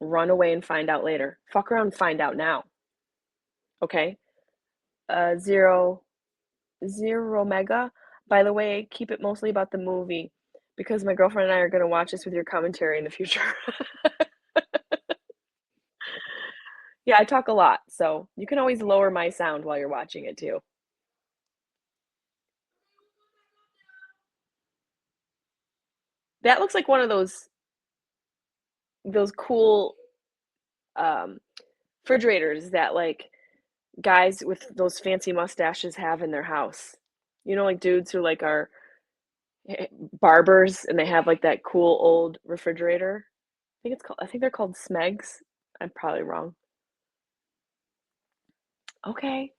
Run away and find out later. Fuck around and find out now. Okay? Zero Omega. By the way, keep it mostly about the movie because my girlfriend and I are going to watch this with your commentary in the future. Yeah, I talk a lot, so you can always lower my sound while you're watching it too. That looks like one of those cool refrigerators that like guys with those fancy mustaches have in their house. You know, like dudes who like are Barbers, and they have like that cool old refrigerator. I think they're called Smegs. I'm probably wrong. Okay.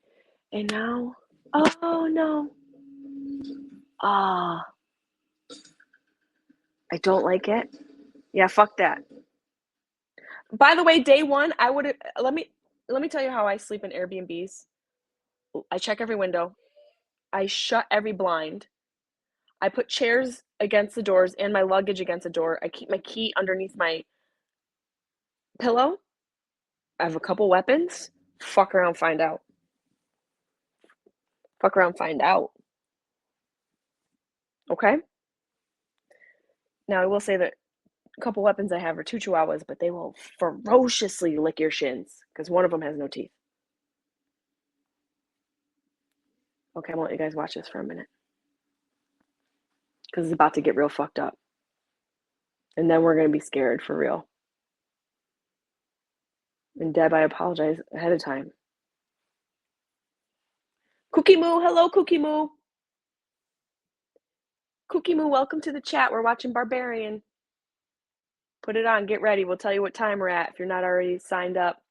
And now, oh no. Ah, I don't like it. Yeah, fuck that. By the way, day one, I would let me tell you how I sleep in Airbnbs. I check every window. I shut every blind. I put chairs against the doors and my luggage against the door. I keep my key underneath my pillow. I have a couple weapons. Fuck around, find out. Fuck around, find out. Okay? Now, I will say that a couple weapons I have are two chihuahuas, but they will ferociously lick your shins because one of them has no teeth. Okay, I'm gonna let you guys watch this for a minute because it's about to get real fucked up. And then we're gonna be scared for real. And Deb, I apologize ahead of time. Cookie Moo, hello, Cookie Moo. Cookie Moo, welcome to the chat. We're watching Barbarian. Put it on, get ready. We'll tell you what time we're at if you're not already signed up.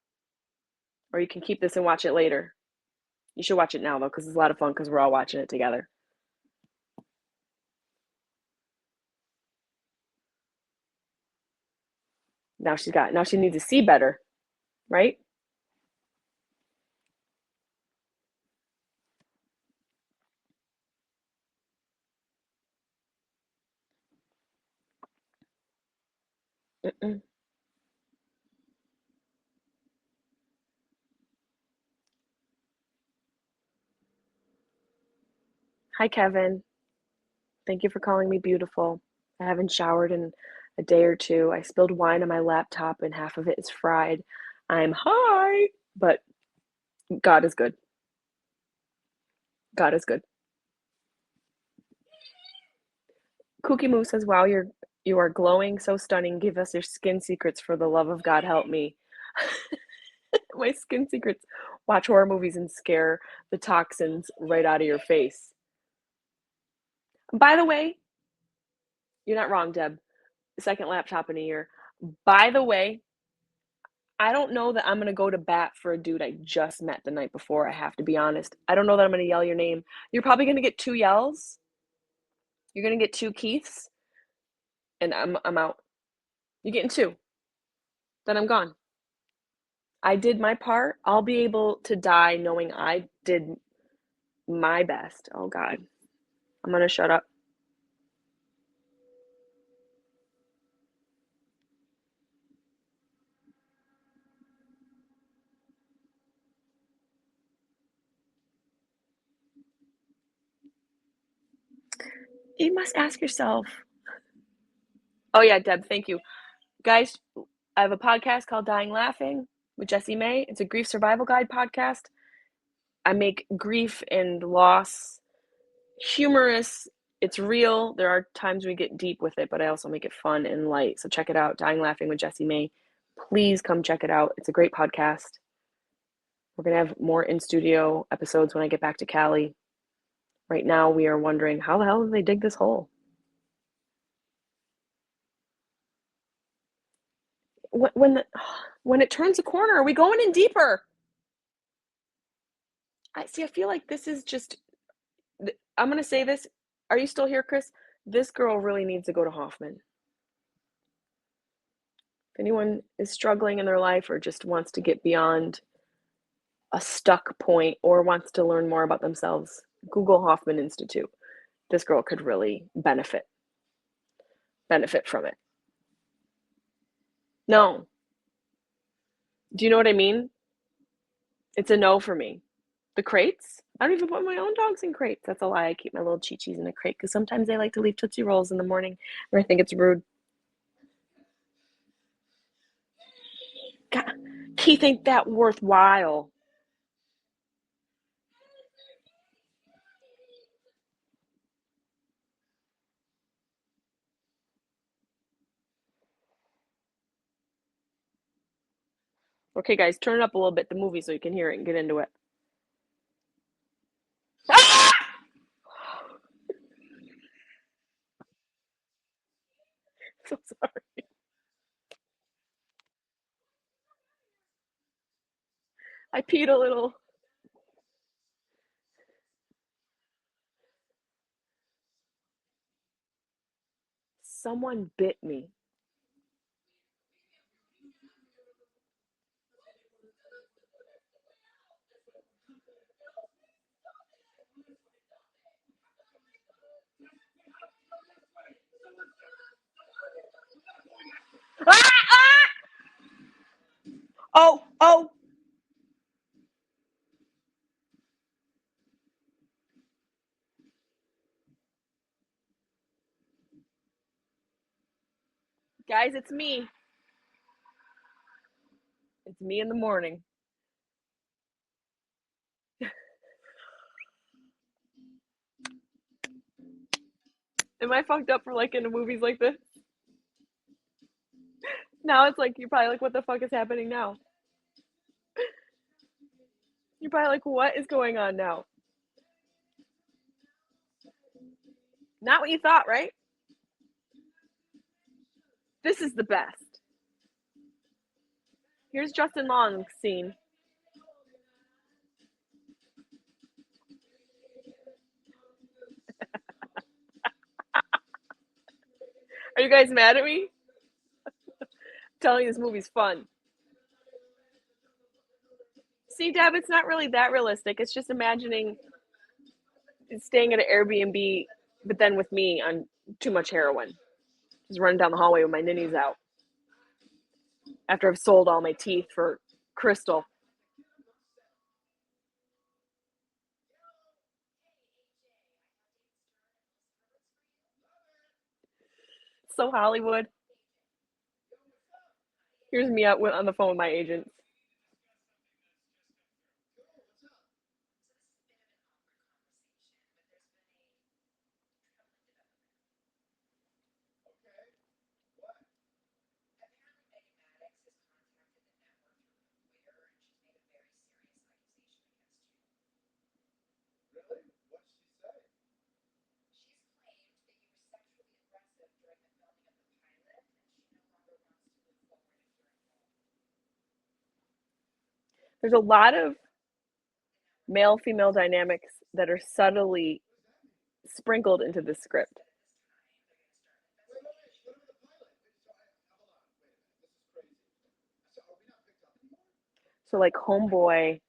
Or you can keep this and watch it later. You should watch it now, though, because it's a lot of fun because we're all watching it together. Now she needs to see better, right? Mm-mm. Hi, Kevin. Thank you for calling me beautiful. I haven't showered in a day or two. I spilled wine on my laptop and half of it is fried. I'm high, but God is good. God is good. Cookie Moo says, "Wow, you are glowing, so stunning. Give us your skin secrets for the love of God. Help me." My skin secrets: watch horror movies and scare the toxins right out of your face. By the way, you're not wrong, Deb. Second laptop in a year. By the way, I don't know that I'm gonna go to bat for a dude I just met the night before. I have to be honest. I don't know that I'm gonna yell your name. You're probably gonna get two yells. You're gonna get two Keiths, and I'm out. You're getting two. Then I'm gone. I did my part. I'll be able to die knowing I did my best. Oh God, I'm gonna shut up. You must ask yourself. Oh yeah, Deb, thank you. Guys, I have a podcast called Dying Laughing with Jessimae. It's a grief survival guide podcast. I make grief and loss humorous. It's real. There are times we get deep with it, but I also make it fun and light. So check it out, Dying Laughing with Jessimae. Please come check it out. It's a great podcast. We're going to have more in studio episodes when I get back to Cali. Right now, we are wondering how the hell did they dig this hole? When it turns a corner, are we going in deeper? I feel like this is just. I'm gonna say this. Are you still here, Chris? This girl really needs to go to Hoffman. If anyone is struggling in their life or just wants to get beyond a stuck point or wants to learn more about themselves, Google Hoffman Institute. This girl could really benefit from it. No. Do you know what I mean? It's a no for me. The crates? I don't even put my own dogs in crates. That's a lie. I keep my little Chi-Chis in a crate because sometimes they like to leave Tootsie Rolls in the morning and I think it's rude. God, Keith, ain't that worthwhile? Okay, guys, turn it up a little bit, the movie, so you can hear it and get into it. Ah! so sorry. I peed a little. Someone bit me. Ah! Ah! Oh, oh. Guys, it's me. It's me in the morning. Am I fucked up for like into movies like this? Now it's like, you're probably like, what the fuck is happening now? You're probably like, what is going on now? Not what you thought, right? This is the best. Here's Justin Long's scene. Are you guys mad at me? I'm telling you, this movie's fun. See, Deb, it's not really that realistic. It's just imagining staying at an Airbnb, but then with me on too much heroin. Just running down the hallway with my ninnies out after I've sold all my teeth for crystal. So Hollywood. Here's me out on the phone with my agents. There's a lot of male female dynamics that are subtly sprinkled into the script. So, like, Homeboy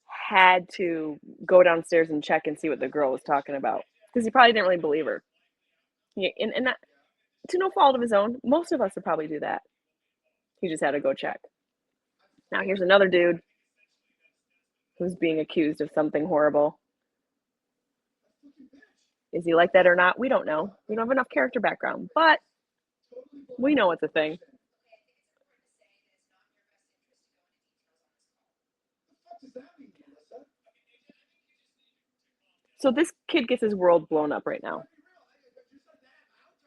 had to go downstairs and check and see what the girl was talking about because he probably didn't really believe her. Yeah, and that, to no fault of his own, most of us would probably do that. He just had to go check. Now, here's another dude who's being accused of something horrible. Is he like that or not? We don't know. We don't have enough character background, but we know it's a thing. So this kid gets his world blown up right now.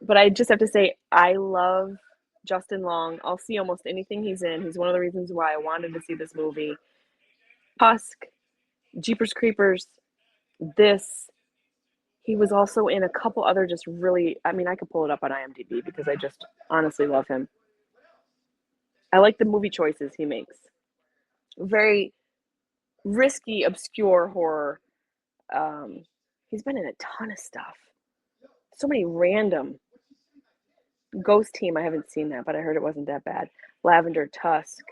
But I just have to say, I love Justin Long. I'll see almost anything he's in. He's one of the reasons why I wanted to see this movie. Tusk, Jeepers Creepers, this. He was also in a couple other just really, I mean, I could pull it up on IMDb because I just honestly love him. I like the movie choices he makes. Very risky, obscure horror. Um, he's been in a ton of stuff. So many random. Ghost Team, I haven't seen that, but I heard it wasn't that bad. Lavender Tusk.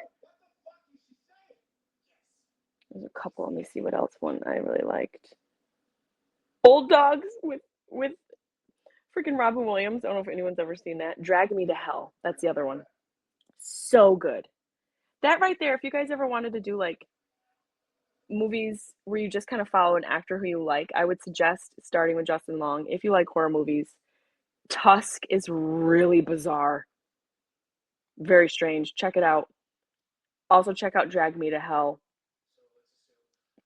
There's a couple. Let me see what else one I really liked. Old Dogs with freaking Robin Williams. I don't know if anyone's ever seen that. Drag Me to Hell. That's the other one. So good. That right there, if you guys ever wanted to do like movies where you just kind of follow an actor who you like, I would suggest starting with Justin Long. If you like horror movies, Tusk is really bizarre, very strange. Check it out. Also, check out Drag Me to Hell.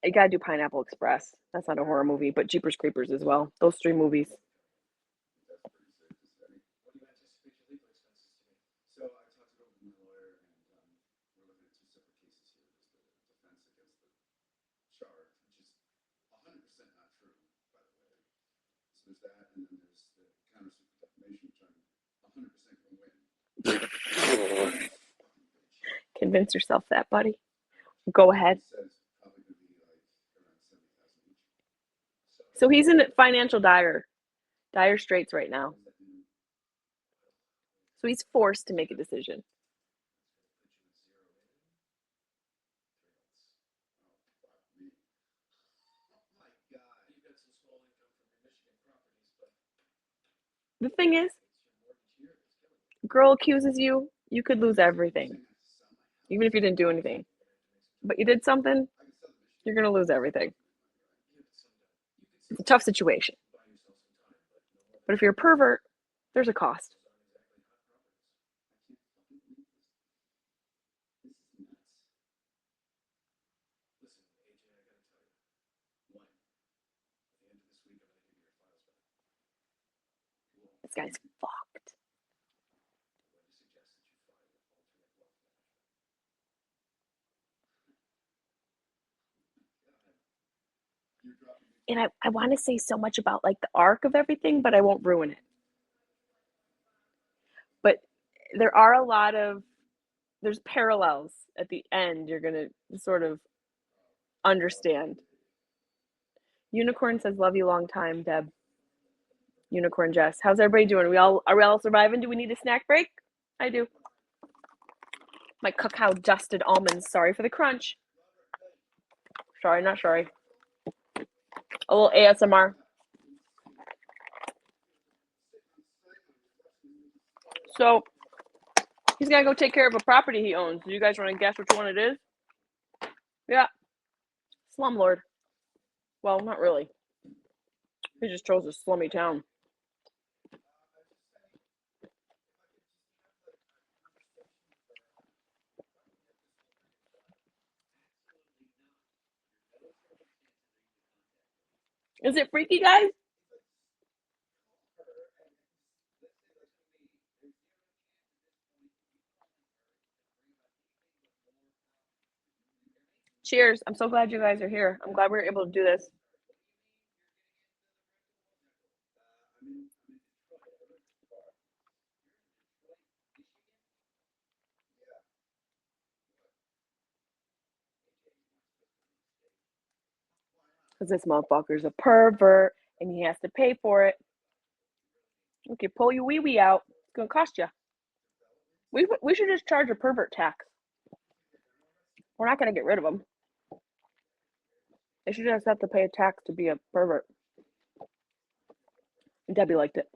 You gotta do Pineapple Express. That's not a horror movie, but Jeepers Creepers as well. Those three movies. Convince yourself that, buddy. Go ahead. So he's in financial dire straits right now. So he's forced to make a decision. The thing is, girl accuses you, you could lose everything. Even if you didn't do anything. But you did something, you're going to lose everything. It's a tough situation. But if you're a pervert, there's a cost. This guy's fucked. And I want to say so much about like the arc of everything, but I won't ruin it. But there are a lot of, there's parallels at the end you're going to sort of understand. Unicorn says, love you long time, Deb. Unicorn Jess. How's everybody doing? Are we all surviving? Do we need a snack break? I do. My cacao dusted almonds. Sorry for the crunch. Sorry, not sorry. A little ASMR. So he's gonna go take care of a property he owns. Do you guys want to guess which one it is? Yeah. Slumlord. Well, not really. He just chose a slummy town. Is it freaky, guys? Cheers. I'm so glad you guys are here. I'm glad we were able to do this. Because this motherfucker's a pervert and he has to pay for it. Okay, pull your wee-wee out. It's going to cost you. We should just charge a pervert tax. We're not going to get rid of them. They should just have to pay a tax to be a pervert. Debbie liked it.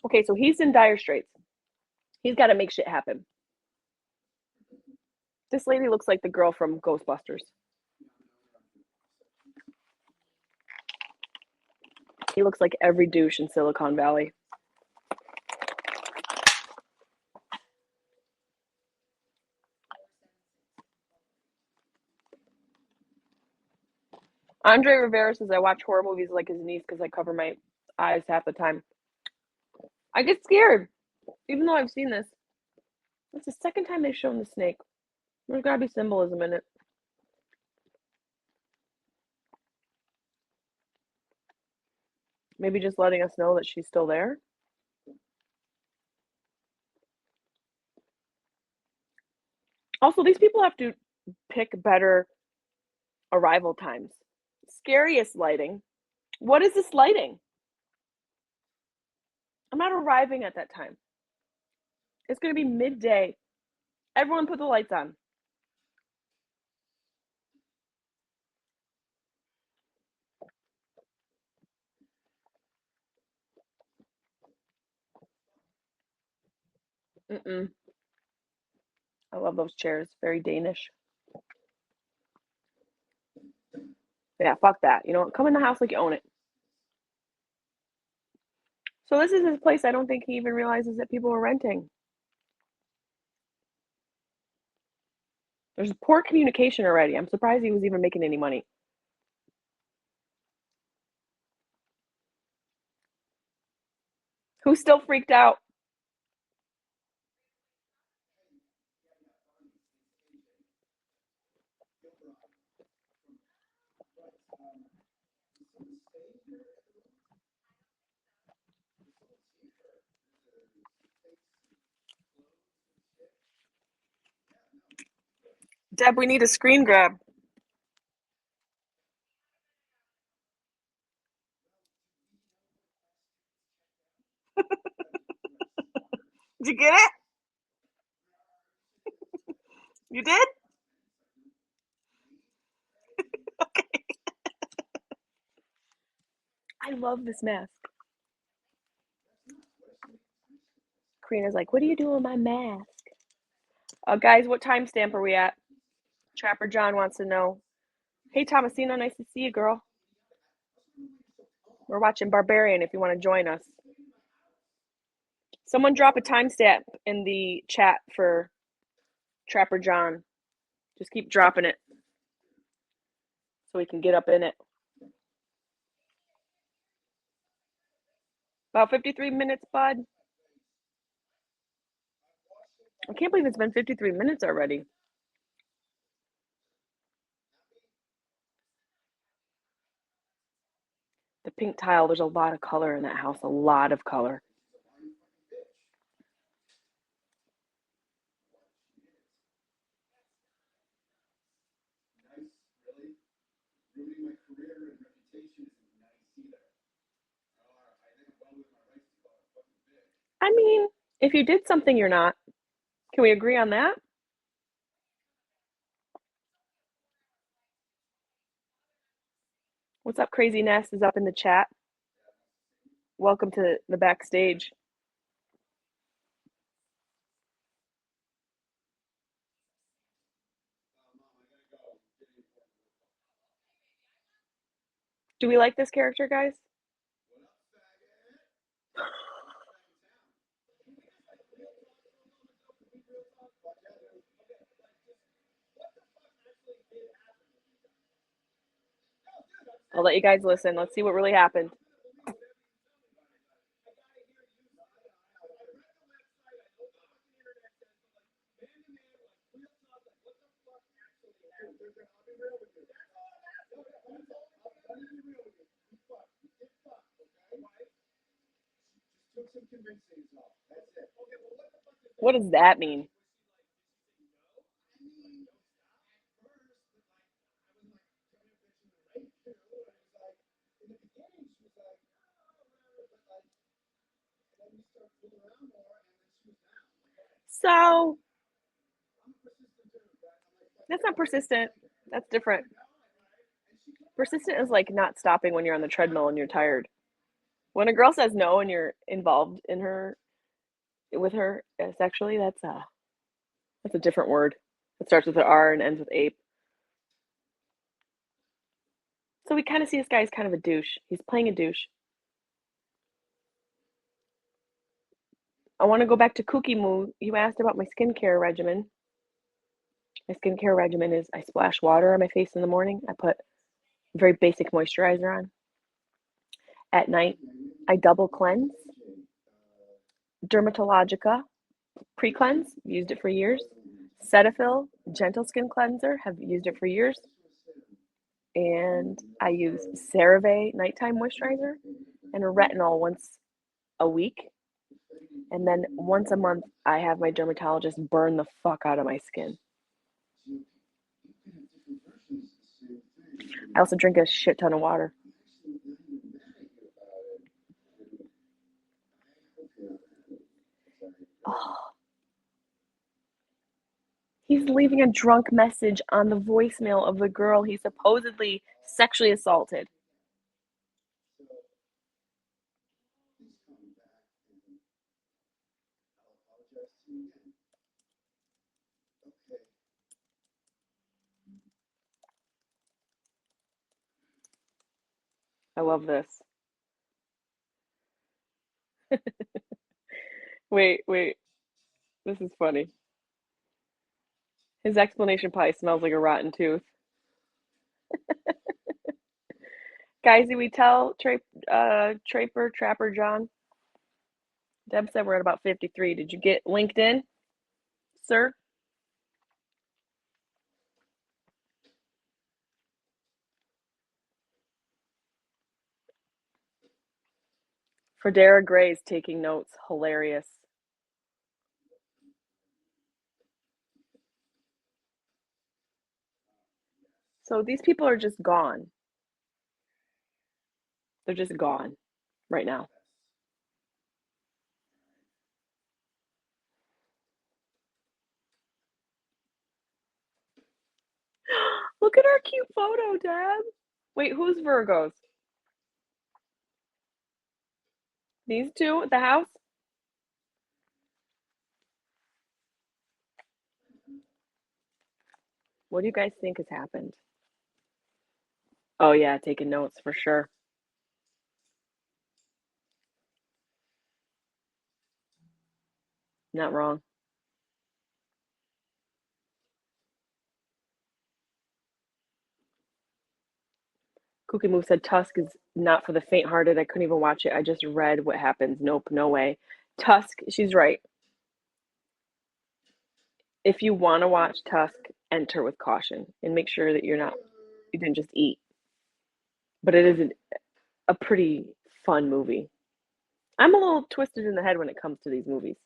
Okay, so he's in dire straits. He's got to make shit happen. This lady looks like the girl from Ghostbusters. He looks like every douche in Silicon Valley. Andre Rivera says I watch horror movies like his niece because I cover my eyes half the time. I get scared, even though I've seen this. It's the second time they've shown the snake. There's got to be symbolism in it. Maybe just letting us know that she's still there. Also, these people have to pick better arrival times. Scariest lighting. What is this lighting? I'm not arriving at that time. It's going to be midday. Everyone put the lights on. I love those chairs. Very Danish. Yeah, fuck that. You know, come in the house like you own it. So this is his place. I don't think he even realizes that people are renting. There's poor communication already. I'm surprised he was even making any money. Who's still freaked out? Deb, we need a screen grab. Did you get it? You did? Okay. I love this mask. Karina's like, what do you do with my mask? Guys, what timestamp are we at? Trapper John wants to know. Hey, Thomasino, nice to see you, girl. We're watching Barbarian if you want to join us. Someone drop a timestamp in the chat for Trapper John. Just keep dropping it so we can get up in it. About 53 minutes, bud. I can't believe it's been 53 minutes already. The pink tile, there's a lot of color in that house, a lot of color. I mean, if you did something, you're not. Can we agree on that? What's up, Crazy Nest is up in the chat. Welcome to the backstage. Do we like this character, guys? I'll let you guys listen. Let's see what really happened. What does that mean? So that's not persistent. That's different. Persistent is like not stopping when you're on the treadmill and you're tired. When a girl says no and you're involved in her with her sexually, that's a different word. It starts with an R and ends with ape. So we kind of see this guy as kind of a douche. He's playing a douche. I want to go back to Cookie Moo. You asked about my skincare regimen. My skincare regimen is I splash water on my face in the morning. I put very basic moisturizer on. At night, I double cleanse. Dermatologica pre-cleanse, used it for years. Cetaphil, gentle skin cleanser, have used it for years. And I use CeraVe nighttime moisturizer and a retinol once a week. And then once a month, I have my dermatologist burn the fuck out of my skin. I also drink a shit ton of water. Oh. He's leaving a drunk message on the voicemail of the girl he supposedly sexually assaulted. I love this. Wait. This is funny. His explanation probably smells like a rotten tooth. Guys, did we tell Trapper John? Deb said we're at about 53. Did you get LinkedIn, sir? Fredera Gray's taking notes. Hilarious. So these people are just gone. They're just gone right now. Look at our cute photo, Deb. Wait, who's Virgos? These two at the house? What do you guys think has happened? Oh, yeah, taking notes for sure. Not wrong. Cookie Moo said Tusk is not for the faint-hearted. I couldn't even watch it. I just read what happens. Nope, no way. Tusk, she's right. If you want to watch Tusk, enter with caution and make sure that you didn't just eat. But it is a pretty fun movie. I'm a little twisted in the head when it comes to these movies.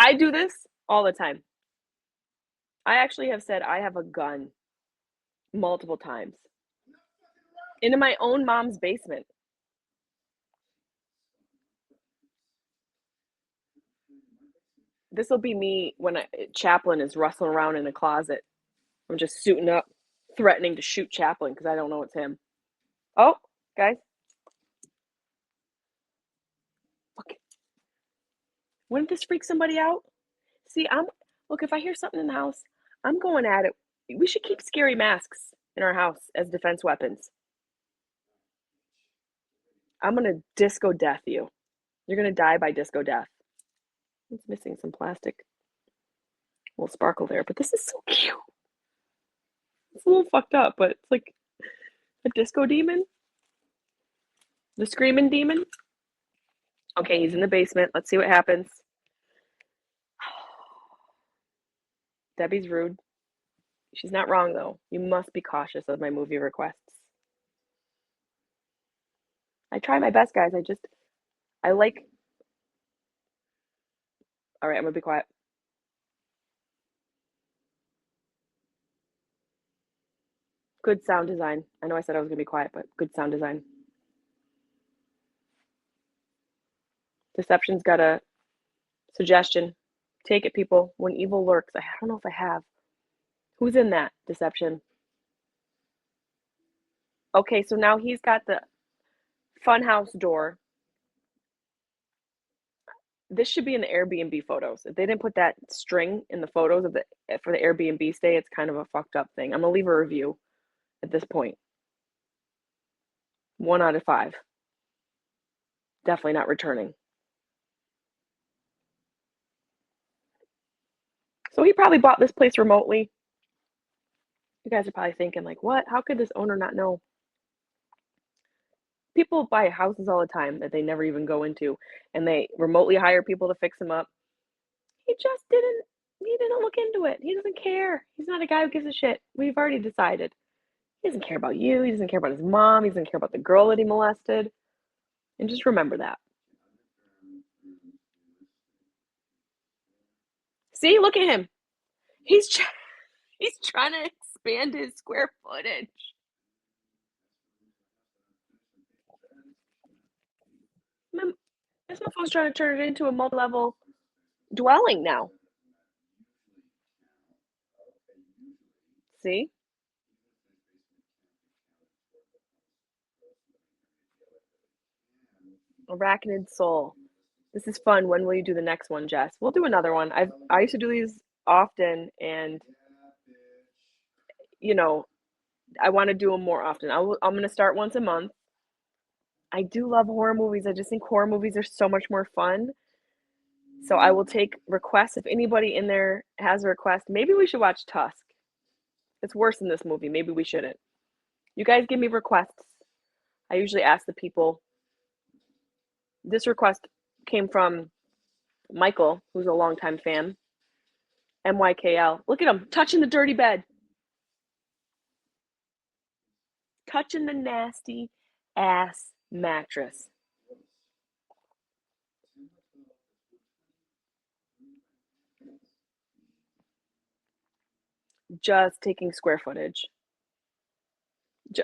I do this all the time. I actually have said I have a gun multiple times into my own mom's basement. This will be me when Chaplin is rustling around in a closet. I'm just suiting up, threatening to shoot Chaplin because I don't know it's him. Oh, guys. Okay. Wouldn't this freak somebody out? See, look, if I hear something in the house, I'm going at it. We should keep scary masks in our house as defense weapons. I'm gonna disco death you. You're gonna die by disco death. It's missing some plastic. A little sparkle there, but this is so cute. It's a little fucked up, but it's like a disco demon. The screaming demon. Okay, he's in the basement. Let's see what happens. Debbie's rude. She's not wrong, though. You must be cautious of my movie requests. I try my best, guys. I like. All right, I'm gonna be quiet. Good sound design. I know I said I was gonna be quiet, but good sound design. Deception's got a suggestion. Take it, people. When evil lurks. I don't know if I have. Who's in that Deception? Okay, so now he's got the funhouse door. This should be in the Airbnb photos. If they didn't put that string in the photos for the Airbnb stay, it's kind of a fucked up thing. I'm gonna leave a review at this point. 1 out of 5. Definitely not returning. So he probably bought this place remotely. You guys are probably thinking, like, what? How could this owner not know? People buy houses all the time that they never even go into, and they remotely hire people to fix them up. He just didn't look into it. He doesn't care. He's not a guy who gives a shit. We've already decided. He doesn't care about you. He doesn't care about his mom. He doesn't care about the girl that he molested. And just remember that. See, look at him. He's trying to expand his square footage. This motherfucker's trying to turn it into a multi-level dwelling now. See? Arachnid Soul. This is fun. When will you do the next one, Jess? We'll do another one. I used to do these often, and you know, I want to do them more often. I'm going to start once a month. I do love horror movies. I just think horror movies are so much more fun. So I will take requests. If anybody in there has a request, maybe we should watch Tusk. It's worse than this movie. Maybe we shouldn't. You guys give me requests. I usually ask the people. This request came from Michael, who's a longtime fan. MYKL. Look at him touching the dirty bed. Touching the nasty ass mattress. Just taking square footage.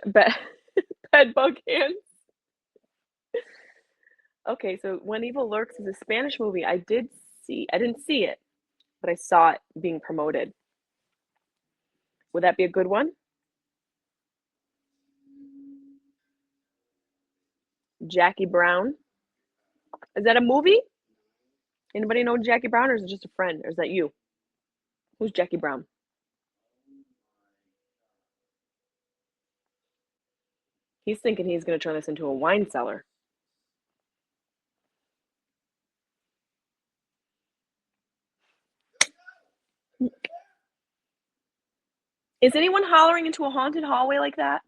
Bed bug hands. Okay, so When Evil Lurks is a Spanish movie. I didn't see it, but I saw it being promoted. Would that be a good one? Jackie Brown. Is that a movie? Anybody know Jackie Brown, or is it just a friend? Or is that you? Who's Jackie Brown? He's thinking he's going to turn this into a wine cellar. Is anyone hollering into a haunted hallway like that?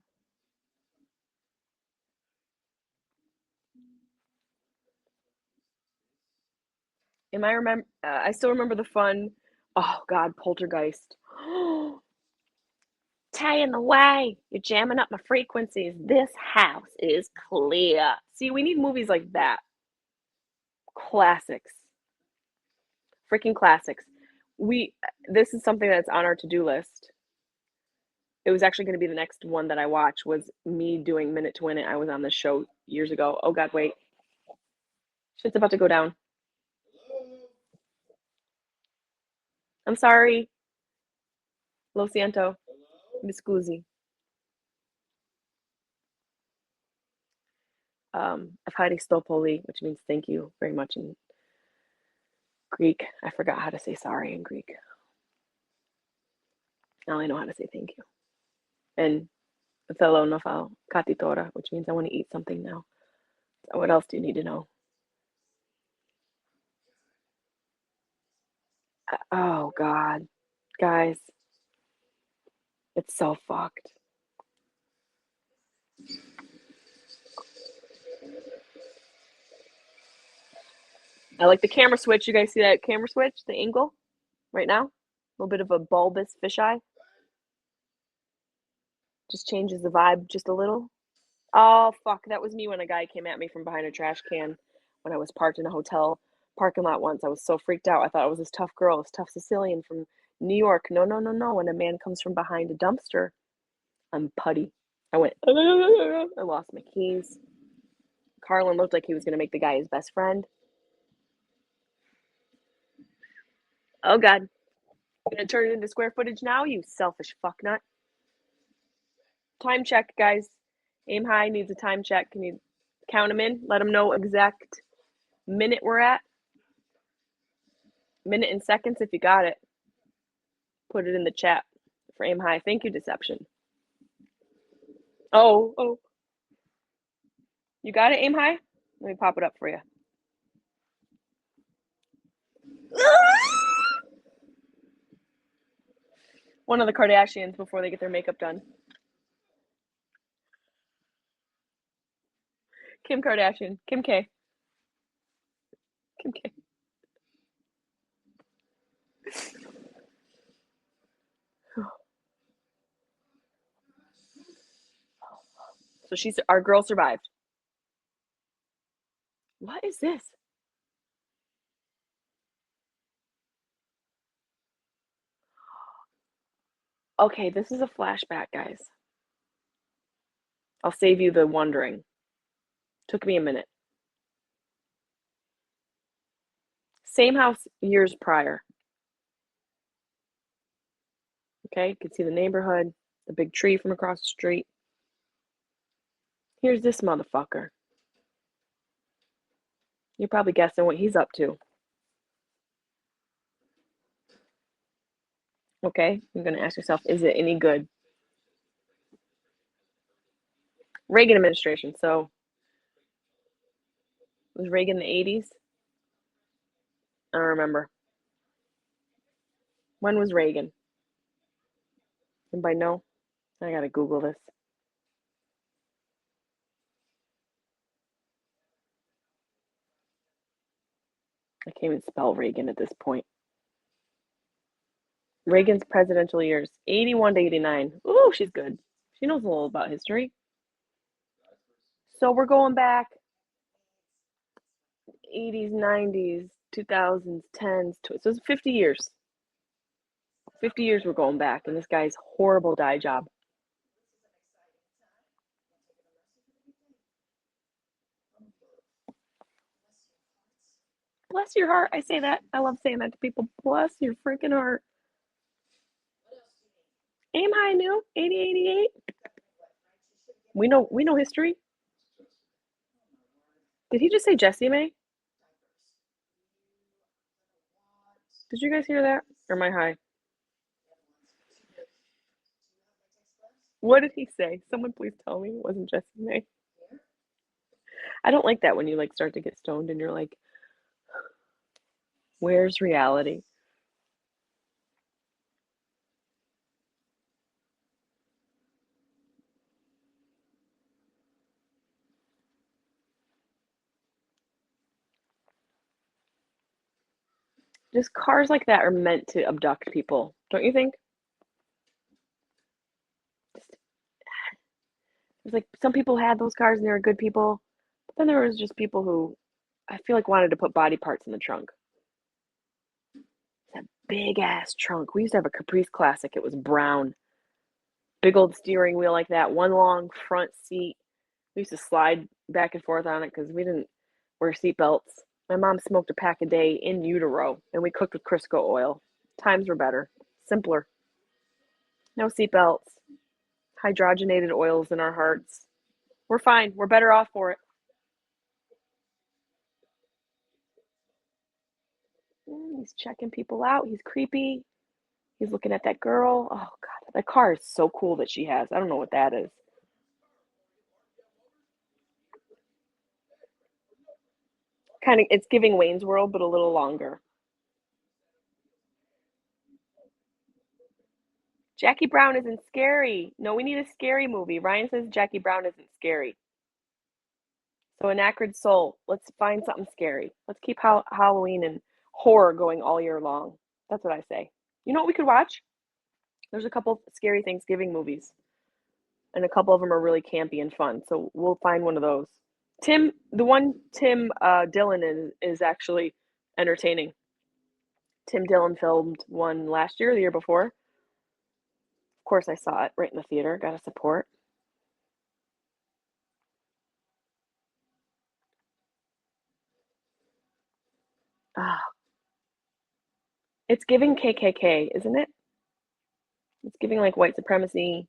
I still remember the fun. Oh God, Poltergeist. Stay in the way. You're jamming up my frequencies. This house is clear. See, we need movies like that. Classics. Freaking classics. This is something that's on our to-do list. It was actually going to be the next one that I watch, was me doing Minute to Win It. I was on this show years ago. Oh God, wait. Shit's about to go down. I'm sorry. Lo siento. Mi scusi. Efharistopoli, which means thank you very much in Greek. I forgot how to say sorry in Greek. Now I know how to say thank you. And Thelo nofal katitora, which means I want to eat something now. So what else do you need to know? Oh God, guys, it's so fucked. I like the camera switch. You guys see that camera switch? The angle right now? A little bit of a bulbous fisheye. Just changes the vibe just a little. Oh, fuck. That was me when a guy came at me from behind a trash can when I was parked in a hotel parking lot once. I was so freaked out. I thought I was this tough girl, this tough Sicilian from New York. No, no, no, no. When a man comes from behind a dumpster, I'm putty. I went, I lost my keys. Carlin looked like he was going to make the guy his best friend. Oh, God. Gonna turn it into square footage now, you selfish fucknut. Time check, guys. Aim High needs a time check. Can you count them in? Let them know exact minute we're at. Minute and seconds if you got it. Put it in the chat for Aim High. Thank you, Deception. Oh. You got it, Aim High? Let me pop it up for you. One of the Kardashians before they get their makeup done. Kim Kardashian. Kim K. Kim K. So our girl survived. What is this? Okay, this is a flashback, guys. I'll save you the wondering. Took me a minute. Same house years prior. Okay, you can see the neighborhood, the big tree from across the street. Here's this motherfucker. You're probably guessing what he's up to. Okay, you're going to ask yourself, is it any good? Reagan administration. So, was Reagan the 80s? I don't remember. When was Reagan? Anybody know? I gotta Google this. I can't even spell Reagan at this point. Reagan's presidential years, 81 to 89. Ooh, she's good. She knows a little about history. So we're going back 80s, 90s, 2000s, 10s. So it's 50 years. 50 years we're going back, and this guy's horrible dye job. Bless your heart. I say that. I love saying that to people. Bless your freaking heart. Aim high, new 80, 88. We know history. Did he just say Jessimae? Did you guys hear that? Or am I high? What did he say? Someone please tell me it wasn't Jessimae. I don't like that when you like start to get stoned and you're like, where's reality? Just cars like that are meant to abduct people, don't you think? It's like some people had those cars and they were good people, but then there was just people who I feel like wanted to put body parts in the trunk. That big ass trunk. We used to have a Caprice Classic. It was brown. Big old steering wheel like that. One long front seat. We used to slide back and forth on it because we didn't wear seatbelts. My mom smoked a pack a day in utero, and we cooked with Crisco oil. Times were better, simpler. No seatbelts, hydrogenated oils in our hearts. We're fine. We're better off for it. He's checking people out. He's creepy. He's looking at that girl. Oh, God. That car is so cool that she has. I don't know what that is. Kind of, it's giving Wayne's World, but a little longer. Jackie Brown isn't scary. No, we need a scary movie. Ryan says Jackie Brown isn't scary. So, an acrid soul. Let's find something scary. Let's keep Halloween and horror going all year long. That's what I say. You know what we could watch? There's a couple scary Thanksgiving movies, and a couple of them are really campy and fun. So we'll find one of those. The one Tim Dillon is actually entertaining. Tim Dillon filmed one last year, the year before. Of course, I saw it right in the theater. Got to support. Ah, it's giving KKK, isn't it? It's giving like white supremacy.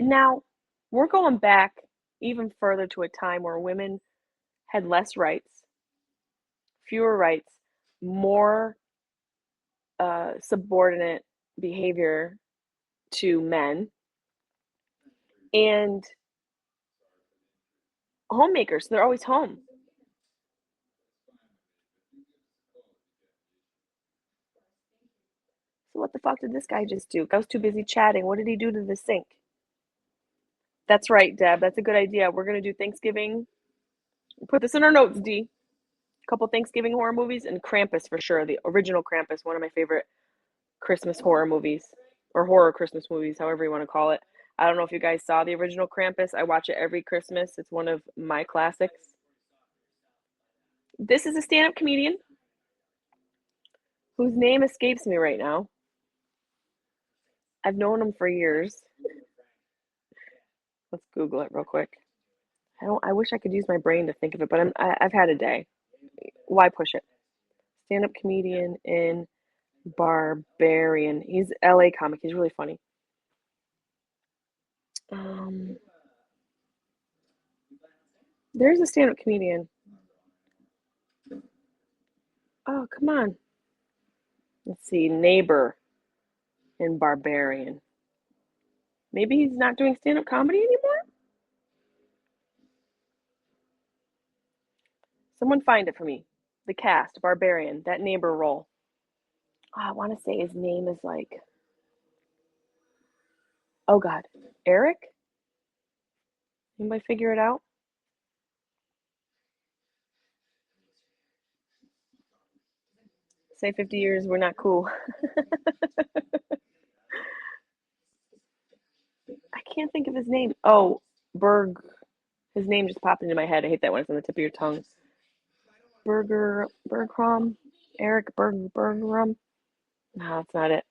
Now, we're going back even further to a time where women had less rights, fewer rights, more subordinate behavior to men, and homemakers. So they're always home. So what the fuck did this guy just do? I was too busy chatting. What did he do to the sink? That's right, Deb. That's a good idea. We're gonna do Thanksgiving. Put this in our notes, D. A couple Thanksgiving horror movies and Krampus for sure. The original Krampus, one of my favorite Christmas horror movies or horror Christmas movies, however you want to call it. I don't know if you guys saw the original Krampus. I watch it every Christmas. It's one of my classics. This is a stand-up comedian whose name escapes me right now. I've known him for years. Let's Google it real quick. I wish I could use my brain to think of it, but I've had a day. Why push it? Stand-up comedian in Barbarian. He's LA comic. He's really funny. Um, there's a stand-up comedian. Oh, come on. Let's see. Neighbor in Barbarian. Maybe he's not doing stand-up comedy anymore? Someone find it for me. The cast, Barbarian, that neighbor role. Oh, I want to say his name is like, oh God, Eric? Anybody figure it out? Say 50 years, we're not cool. I can't think of his name. Oh, Berg. His name just popped into my head. I hate that when it's on the tip of your tongue. Bergrom? Eric Bergrom? No, that's not it.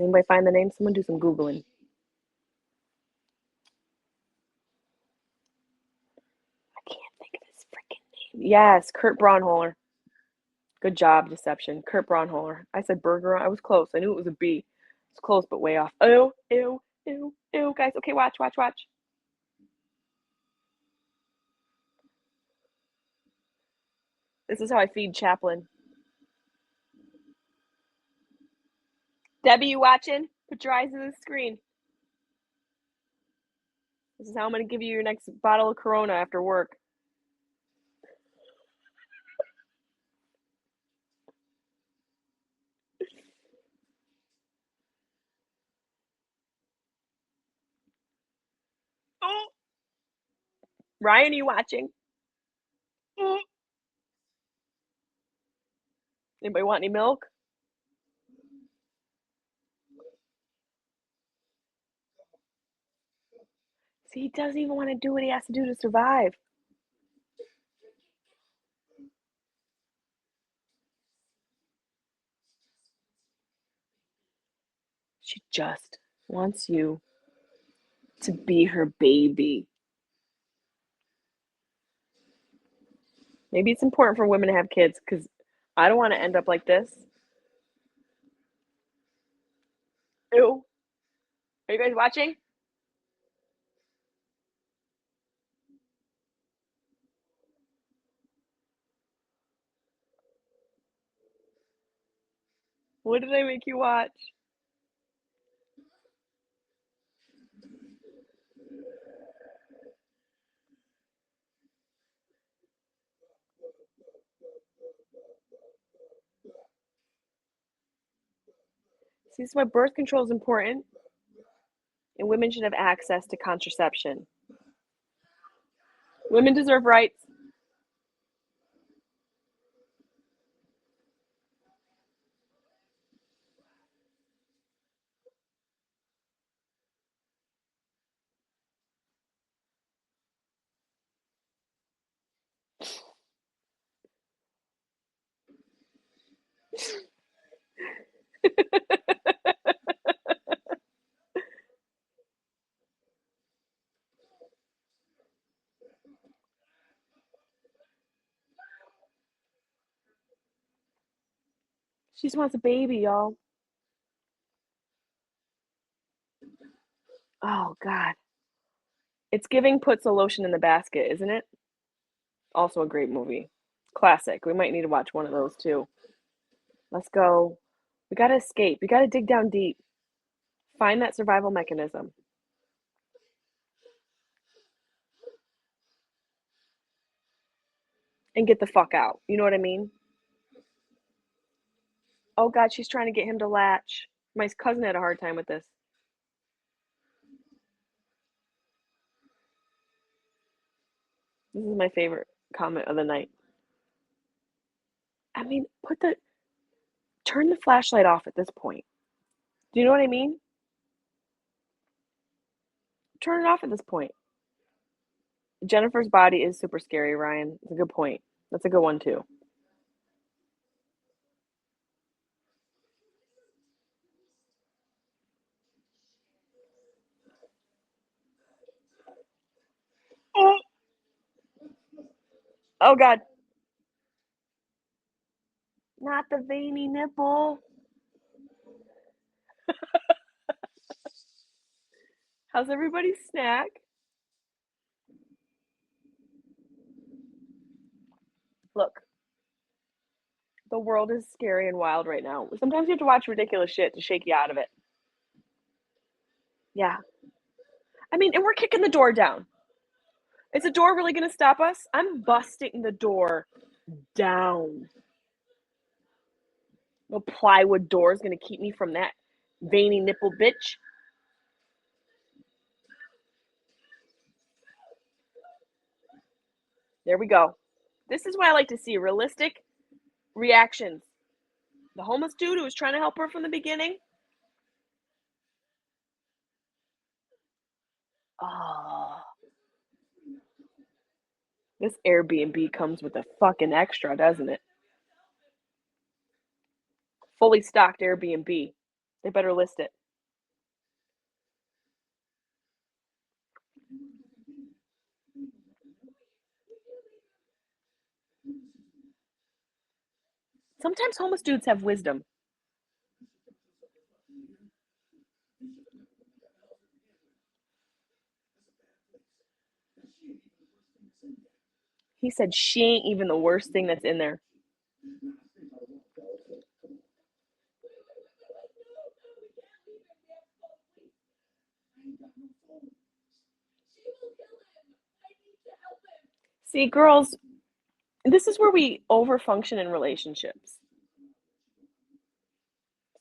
Anybody find the name? Someone do some Googling. I can't think of his freaking name. Yes, Kurt Braunholer. Good job, deception. Kurt Braunholer. I said Berger. I was close. I knew it was a B. It's close, but way off. Ew, ew, ew, ew. Guys, okay, watch. This is how I feed Chaplin. Debbie, you watching? Put your eyes on the screen. This is how I'm going to give you your next bottle of Corona after work. Oh. Ryan, are you watching? Oh. Anybody want any milk? See, he doesn't even want to do what he has to do to survive. She just wants you to be her baby. Maybe it's important for women to have kids because I don't want to end up like this. Ew. Are you guys watching? What did I make you watch? See, this is why birth control is important, and women should have access to contraception. Women deserve rights. She just wants a baby, y'all. Oh, God. It's giving puts a lotion in the basket, isn't it? Also a great movie. Classic. We might need to watch one of those too. Let's go. We gotta escape. We gotta dig down deep. Find that survival mechanism. And get the fuck out. You know what I mean? Oh God, she's trying to get him to latch. My cousin had a hard time with this. This is my favorite comment of the night. I mean, turn the flashlight off at this point. Do you know what I mean? Turn it off at this point. Jennifer's body is super scary, Ryan. It's a good point. That's a good one too. Oh, oh God. Not the veiny nipple. How's everybody's snack? Look, the world is scary and wild right now. Sometimes you have to watch ridiculous shit to shake you out of it. Yeah. I mean, and we're kicking the door down. Is the door really going to stop us? I'm busting the door down. No plywood door is going to keep me from that veiny nipple bitch. There we go. This is what I like to see, realistic reactions. The homeless dude who was trying to help her from the beginning. Oh. This Airbnb comes with a fucking extra, doesn't it? Fully stocked Airbnb. They better list it. Sometimes homeless dudes have wisdom. He said she ain't even the worst thing that's in there. See, girls, this is where we overfunction in relationships.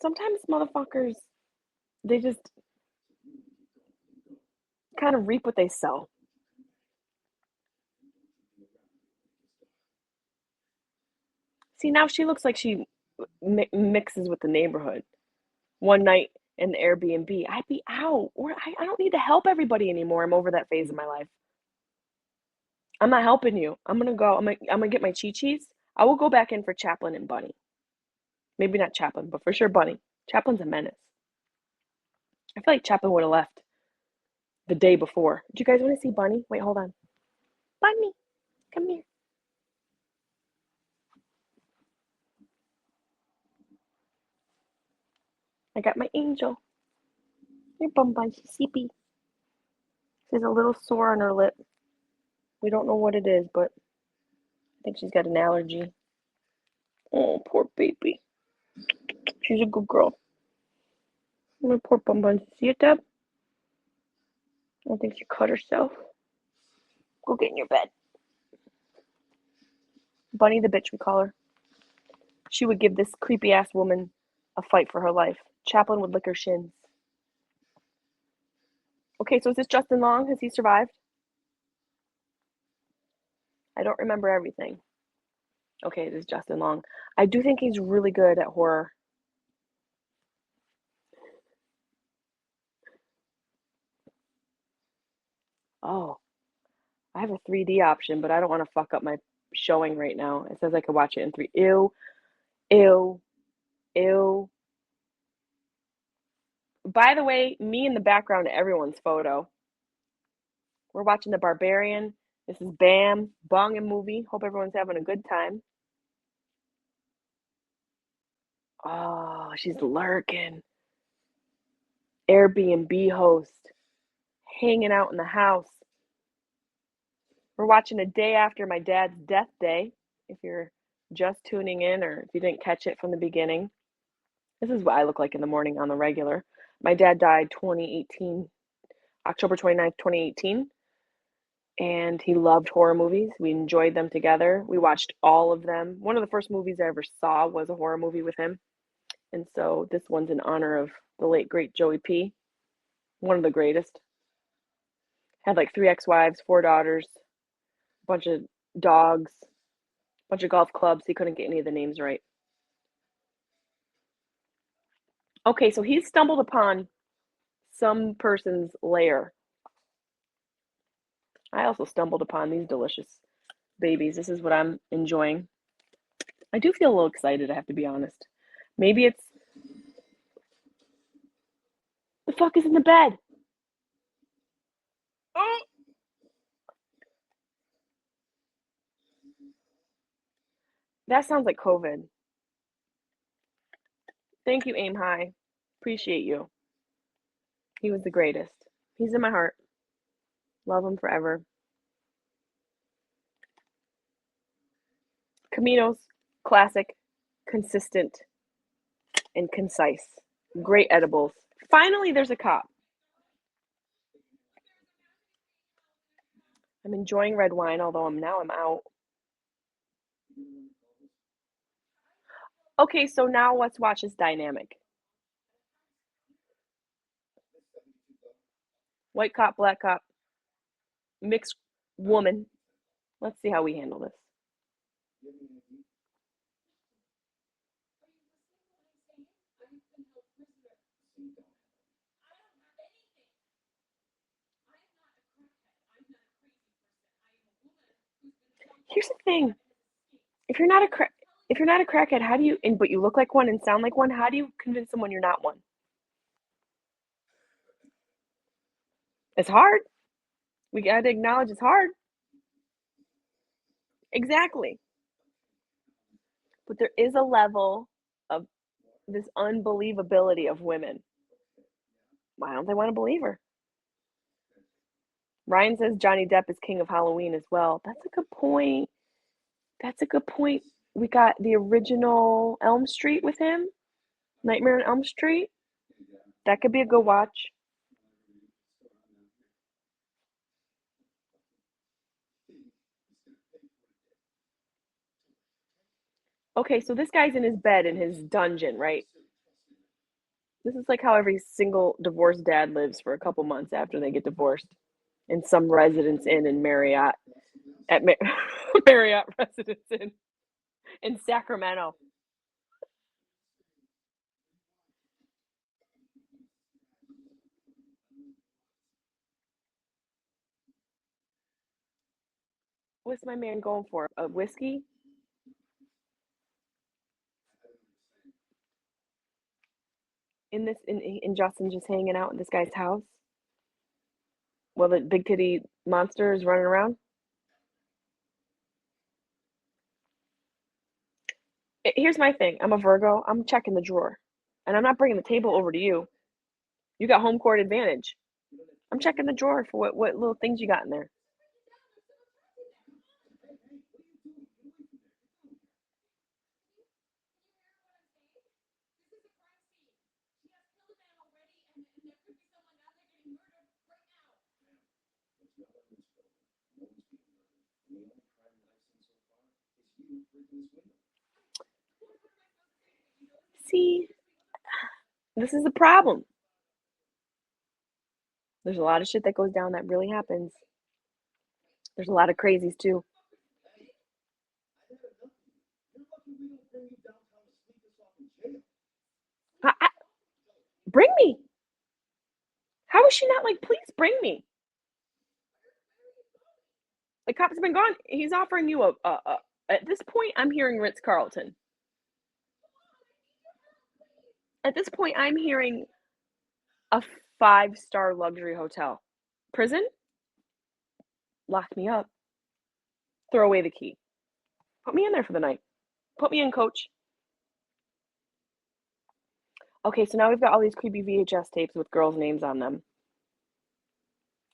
Sometimes motherfuckers, they just kind of reap what they sow. See, now she looks like she mixes with the neighborhood. One night in the Airbnb, I'd be out. Or I don't need to help everybody anymore. I'm over that phase of my life. I'm not helping you. I'm gonna go. I'm gonna get my chi-chis. I will go back in for Chaplin and Bunny. Maybe not Chaplin, but for sure Bunny. Chaplin's a menace. I feel like Chaplin would have left the day before. Do you guys want to see Bunny? Wait, hold on. Bunny, come here. I got my angel. Your bum bun, she's sleepy. She's a little sore on her lip. We don't know what it is, but I think she's got an allergy. Oh, poor baby. She's a good girl. My poor bum bun. See it, Deb? I don't think she cut herself. Go get in your bed. Bunny the bitch, we call her. She would give this creepy ass woman a fight for her life. Chaplin would lick her shins. Okay, so is this Justin Long? Has he survived? I don't remember everything. Okay, this is Justin Long. I do think he's really good at horror. Oh, I have a 3D option, but I don't want to fuck up my showing right now. It says I could watch it in 3. Ew, ew, ew. By the way, me in the background of everyone's photo. We're watching The Barbarian. This is B.A.M, Bong and movie. Hope everyone's having a good time. Oh, she's lurking. Airbnb host. Hanging out in the house. We're watching a day after my dad's death day. If you're just tuning in or if you didn't catch it from the beginning, this is what I look like in the morning on the regular. My dad died 2018, October 29th, 2018. And he loved horror movies. We enjoyed them together. We watched all of them. One of the first movies I ever saw was a horror movie with him. And so this one's in honor of the late, great Joey P. One of the greatest. Had like 3 ex-wives, 4 daughters, a bunch of dogs, a bunch of golf clubs. He couldn't get any of the names right. Okay, so he stumbled upon some person's lair. I also stumbled upon these delicious babies. This is what I'm enjoying. I do feel a little excited, I have to be honest. Maybe it's... The fuck is in the bed? Oh! That sounds like COVID. Thank you, Aim High. Appreciate you. He was the greatest. He's in my heart. Love him forever. Caminos, classic. consistent and concise. Great edibles. Finally, there's a cop. I'm enjoying red wine, although I'm out. Okay, so now let's watch this dynamic. White cop, black cop, mixed woman. Let's see how we handle this. Here's the thing. If you're not a crackhead, how do you but you look like one and sound like one, how do you convince someone you're not one? It's hard. We gotta acknowledge it's hard. Exactly. But there is a level of this unbelievability of women. Why don't they want to believe her? Ryan says Johnny Depp is king of Halloween as well. That's a good point. We got the original Elm Street with him. Nightmare on Elm Street. That could be a good watch. Okay, so this guy's in his bed in his dungeon, right? This is like how every single divorced dad lives for a couple months after they get divorced in some residence inn in Marriott, Marriott Residence Inn in Sacramento. What's my man going for? A whiskey? In Justin just hanging out in this guy's house while the big titty monster is running around? Here's my thing. I'm a Virgo. I'm checking the drawer. And I'm not bringing the table over to you. You got home court advantage. I'm checking the drawer for what little things you got in there. See, this is the problem. There's a lot of shit that goes down that really happens. There's a lot of crazies too. Bring me. How is she not like, please bring me? The cop's been gone. He's offering you at this point, I'm hearing Ritz-Carlton. At this point, I'm hearing a 5-star luxury hotel. Prison? Lock me up. Throw away the key. Put me in there for the night. Put me in, coach. Okay, so now we've got all these creepy VHS tapes with girls' names on them.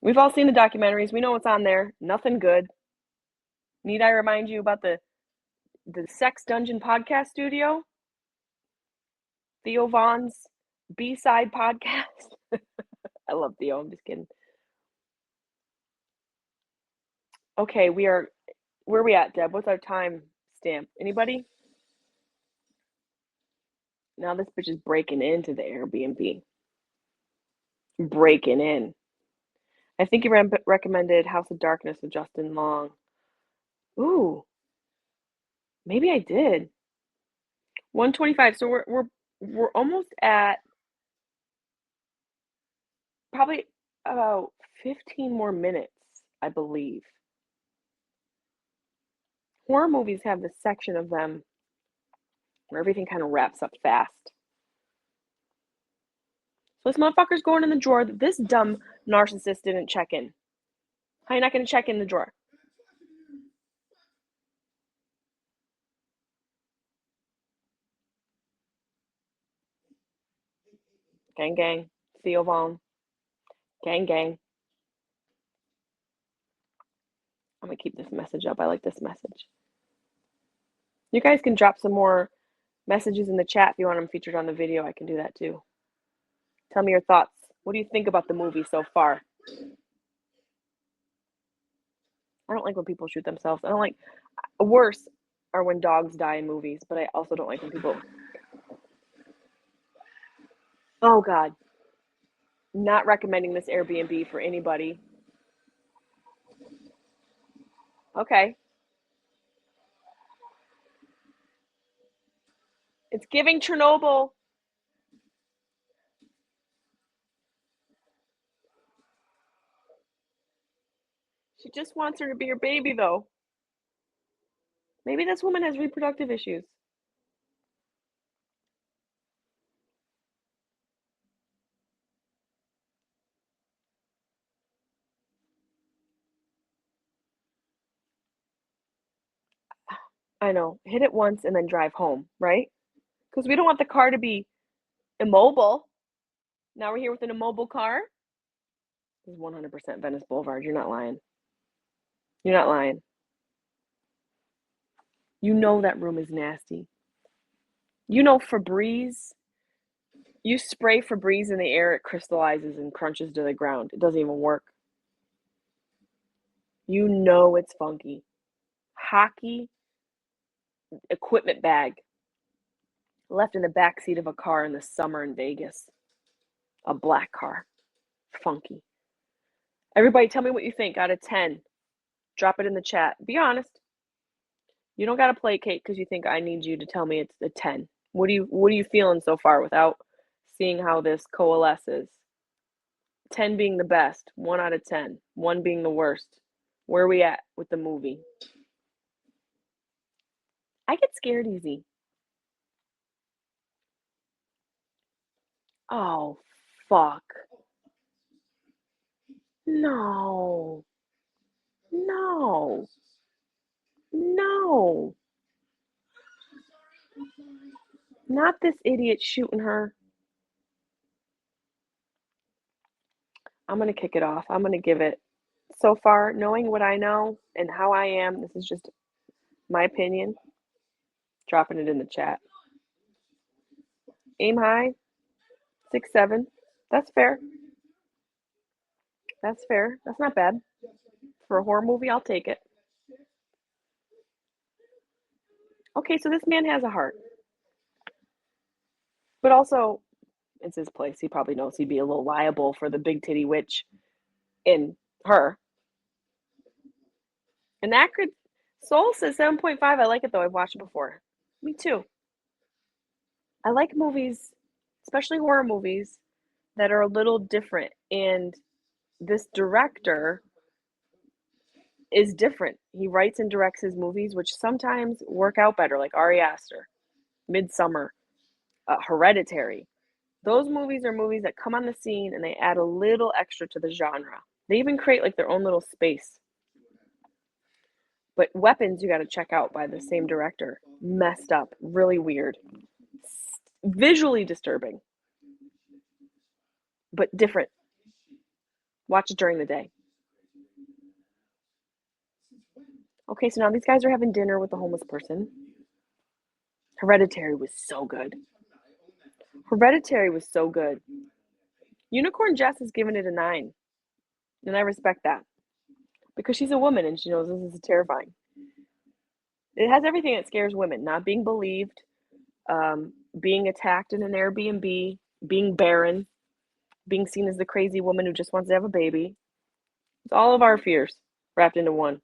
We've all seen the documentaries. We know what's on there. Nothing good. Need I remind you about the Sex Dungeon podcast studio? Theo Vaughn's B-side podcast. I love Theo. I'm just kidding. Okay, where are we at, Deb? What's our time stamp? Anybody? Now this bitch is breaking into the Airbnb. Breaking in. I think you recommended House of Darkness with Justin Long. Ooh, maybe I did. 125. So we're almost at probably about 15 more minutes, I believe. Horror movies have this section of them where everything kind of wraps up fast. So this motherfucker's going in the drawer that this dumb narcissist didn't check in. How are you not going to check in the drawer? Gang, gang. Theo Vaughn. Gang, gang. I'm going to keep this message up. I like this message. You guys can drop some more Messages in the chat if you want them featured on the video. I can do that too. Tell me your thoughts. What do you think about the movie so far? I don't like when people shoot themselves. I don't like, worse are when dogs die in movies, but I also don't like when people, oh God, not recommending this Airbnb for anybody. Okay. It's giving Chernobyl. She just wants her to be her baby, though. Maybe this woman has reproductive issues. I know. Hit it once and then drive home, right? Because we don't want the car to be immobile. Now we're here with an immobile car. This is 100% Venice Boulevard. You're not lying. You're not lying. You know that room is nasty. You know Febreze. You spray Febreze in the air, it crystallizes and crunches to the ground. It doesn't even work. You know it's funky. Hockey equipment bag left in the back seat of a car in the summer in Vegas. A black car. Funky. Everybody tell me what you think out of 10. Drop it in the chat. Be honest. You don't gotta placate because you think I need you to tell me it's a 10. What are you feeling so far without seeing how this coalesces? 10 being the best, 1 out of 10, 1 being the worst. Where are we at with the movie? I get scared easy. Oh, fuck. No. No. No. Not this idiot shooting her. I'm going to kick it off. I'm going to give it, so far, knowing what I know and how I am, this is just my opinion, dropping it in the chat. Aim high, 6, 7. That's fair. That's fair. That's not bad. For a horror movie, I'll take it. Okay, so this man has a heart. But also, it's his place. He probably knows he'd be a little liable for the big titty witch in her. And that could, Soul says 7.5. I like it though. I've watched it before. Me too. I like movies, especially horror movies, that are a little different. And this director is different. He writes and directs his movies, which sometimes work out better, like Ari Aster, Midsummer, Hereditary. Those movies are movies that come on the scene and they add a little extra to the genre. They even create like their own little space. But Weapons, you got to check out by the same director. Messed up, really weird, visually disturbing, but different. Watch it during the day. Okay, so now these guys are having dinner with a homeless person. Hereditary was so good. Hereditary was so good. Unicorn Jess has given it a 9. And I respect that. Because she's a woman and she knows this is terrifying. It has everything that scares women. Not being believed, being attacked in an Airbnb, being barren, being seen as the crazy woman who just wants to have a baby. It's all of our fears wrapped into one.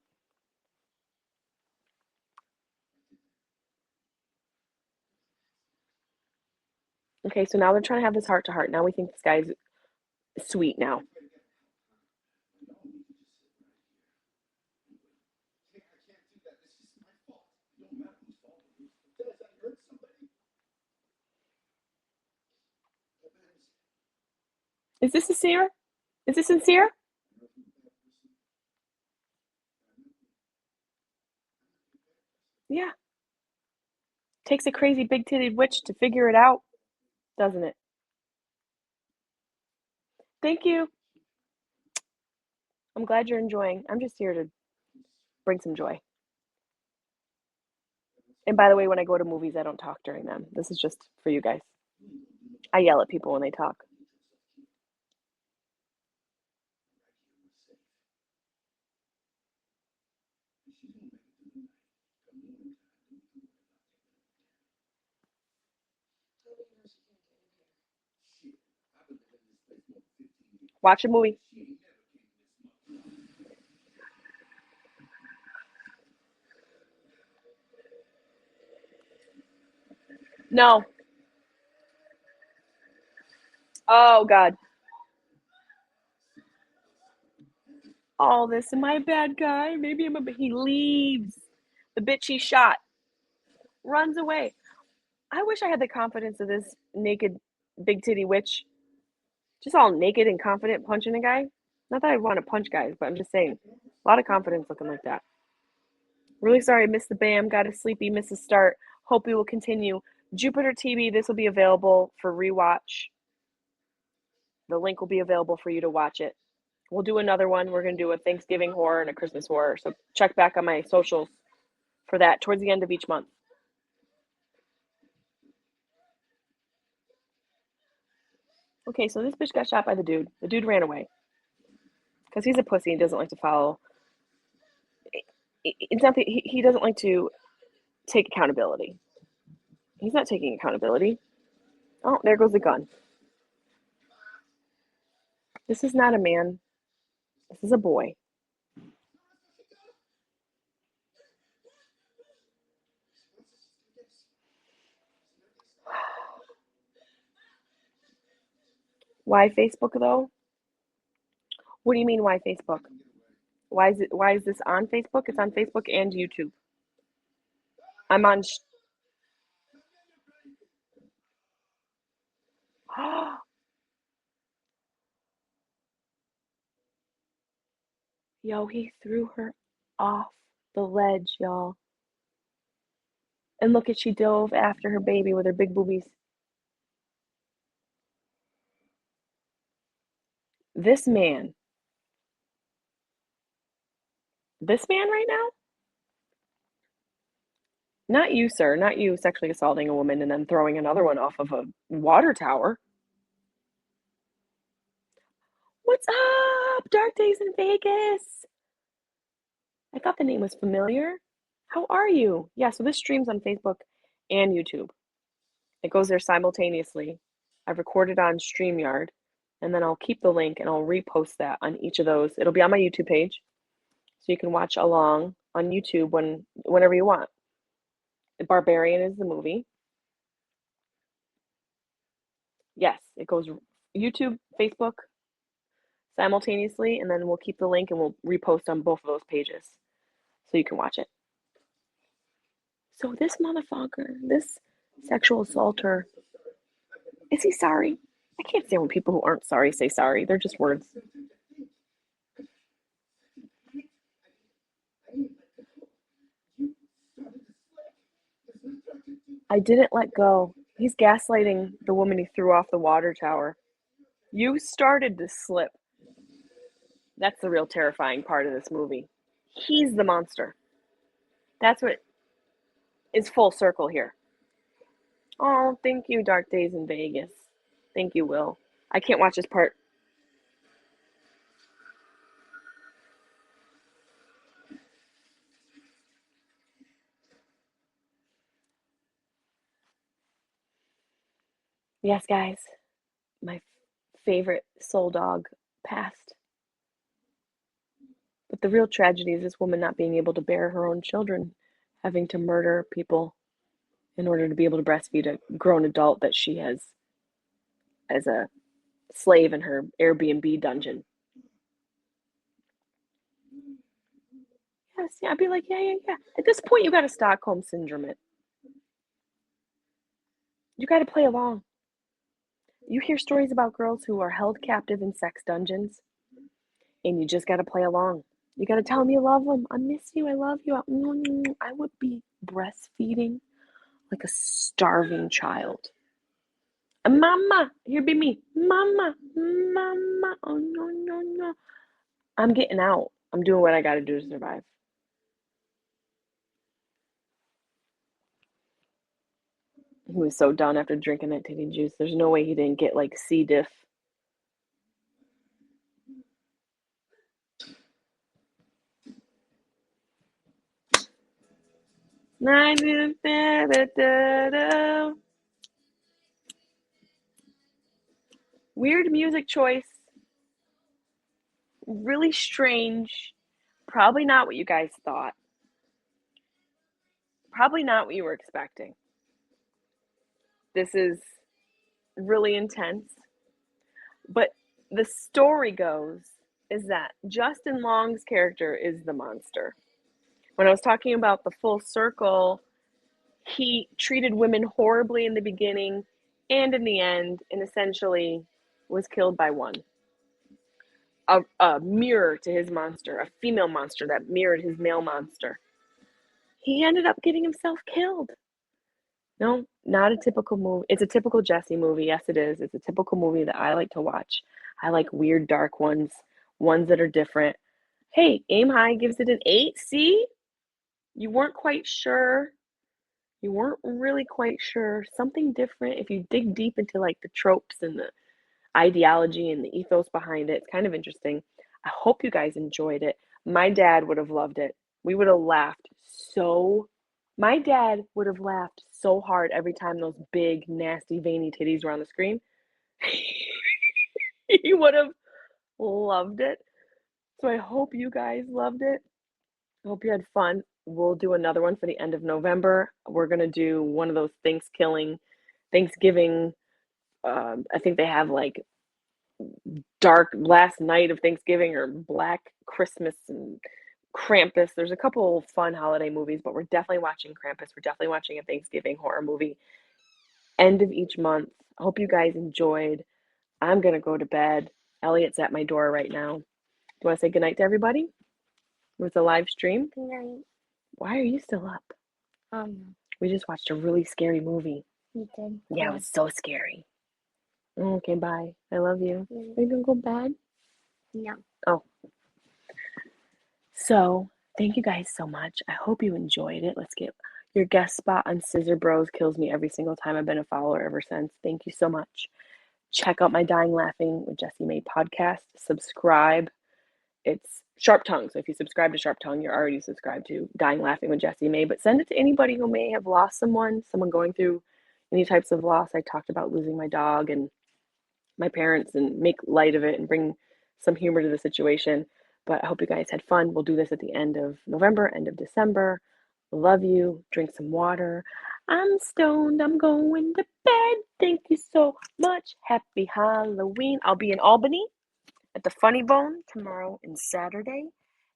Okay, so now they're trying to have this heart to heart. Now we think this guy's sweet now. Is this sincere? Is this sincere? Yeah. Takes a crazy big-titted witch to figure it out, doesn't it? Thank you. I'm glad you're enjoying. I'm just here to bring some joy. And by the way, when I go to movies, I don't talk during them. This is just for you guys. I yell at people when they talk. Watch a movie. No. Oh, God. All this, am I a bad guy? Maybe I'm a... He leaves. The bitch he shot runs away. I wish I had the confidence of this naked, big titty witch. Just all naked and confident punching a guy. Not that I want to punch guys, but I'm just saying. A lot of confidence looking like that. Really sorry I missed the BAM. Got a sleepy, missed the start. Hope we will continue. Jupiter TV, this will be available for rewatch. The link will be available for you to watch it. We'll do another one. We're going to do a Thanksgiving horror and a Christmas horror. So check back on my socials for that towards the end of each month. Okay, so this bitch got shot by the dude. The dude ran away because he's a pussy and doesn't like to follow. It's not that he doesn't like to take accountability. He's not taking accountability. Oh, there goes the gun. This is not a man. This is a boy. Why Facebook though? What do you mean why Facebook? Why is this on Facebook? It's on Facebook and YouTube. I'm on Yo, he threw her off the ledge, y'all. And look at she dove after her baby with her big boobies. This man right now, not you, sir, not you sexually assaulting a woman and then throwing another one off of a water tower. What's up? Dark Days in Vegas. I thought the name was familiar. How are you? Yeah, so this streams on Facebook and YouTube. It goes there simultaneously. I've recorded on StreamYard, and then I'll keep the link and I'll repost that on each of those. It'll be on my YouTube page, so you can watch along on YouTube whenever you want. Barbarian is the movie. Yes, it goes YouTube, Facebook simultaneously, and then we'll keep the link and we'll repost on both of those pages so you can watch it. So this motherfucker, this sexual assaulter, is he sorry? I can't stand when people who aren't sorry say sorry. They're just words. I didn't let go. He's gaslighting the woman he threw off the water tower. You started to slip. That's the real terrifying part of this movie. He's the monster. That's what is full circle here. Oh, thank you, Dark Days in Vegas. Thank you, Will. I can't watch this part. Yes, guys, my favorite soul dog passed. But the real tragedy is this woman not being able to bear her own children, having to murder people in order to be able to breastfeed a grown adult that she has as a slave in her Airbnb dungeon. Yes, yeah, I'd be like, yeah. At this point, you got to Stockholm syndrome it. You got to play along. You hear stories about girls who are held captive in sex dungeons, and you just got to play along. You got to tell them you love them. I miss you. I love you. I would be breastfeeding like a starving child. Mama, here be me. Mama. Oh, no. I'm getting out. I'm doing what I got to do to survive. He was so done after drinking that titty juice. There's no way he didn't get like C. diff. Weird music choice. Really strange. Probably not what you guys thought. Probably not what you were expecting. This is really intense. But the story goes is that Justin Long's character is the monster. When I was talking about the full circle, he treated women horribly in the beginning and in the end, and essentially was killed by one. A mirror to his monster, a female monster that mirrored his male monster. He ended up getting himself killed. No, not a typical movie. It's a typical Jesse movie. Yes, it is. It's a typical movie that I like to watch. I like weird, dark ones, ones that are different. Hey, Aim High gives it an 8. See? You weren't quite sure. You weren't really quite sure. Something different. If you dig deep into like the tropes and the ideology and the ethos behind it, it's kind of interesting. I hope you guys enjoyed it. My dad would have loved it. We would have laughed so. My dad would have laughed so hard every time those big, nasty, veiny titties were on the screen. He would have loved it. So I hope you guys loved it. I hope you had fun. We'll do another one for the end of November. We're gonna do one of those Thanksgiving. I think they have like dark last night of Thanksgiving or Black Christmas and Krampus. There's a couple fun holiday movies, but we're definitely watching Krampus. We're definitely watching a Thanksgiving horror movie. End of each month. I hope you guys enjoyed. I'm gonna go to bed. Elliot's at my door right now. Do you want to say goodnight to everybody with a live stream? Good night. Why are you still up? We just watched a really scary movie. You did. Yeah, it was so scary. Okay, bye. I love you. Are you gonna go to bed? No. Oh. So, thank you guys so much. I hope you enjoyed it. Let's get your guest spot on Scissor Bros kills me every single time. I've been a follower ever since. Thank you so much. Check out my Dying Laughing with Jessimae podcast. Subscribe. It's Sharp Tongue. So if you subscribe to Sharp Tongue, you're already subscribed to Dying Laughing with Jessimae. But send it to anybody who may have lost someone going through any types of loss. I talked about losing my dog and my parents and make light of it and bring some humor to the situation. But I hope you guys had fun. We'll do this at the end of November, end of December. Love you. Drink some water. I'm stoned. I'm going to bed. Thank you so much. Happy Halloween. I'll be in Albany at the Funny Bone tomorrow and Saturday.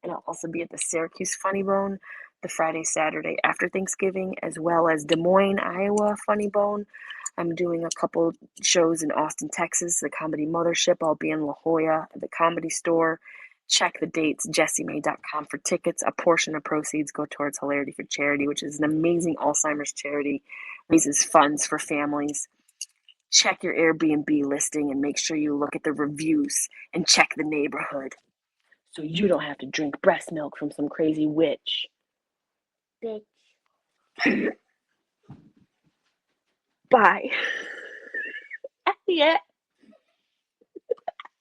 And I'll also be at the Syracuse Funny Bone the Friday, Saturday after Thanksgiving, as well as Des Moines, Iowa Funny Bone. I'm doing a couple shows in Austin, Texas, the Comedy Mothership. I'll be in La Jolla at the Comedy Store. Check the dates, jessimae.com for tickets. A portion of proceeds go towards Hilarity for Charity, which is an amazing Alzheimer's charity, raises funds for families. Check your Airbnb listing and make sure you look at the reviews and check the neighborhood so you don't have to drink breast milk from some crazy witch. Bitch. Bye. Elliot.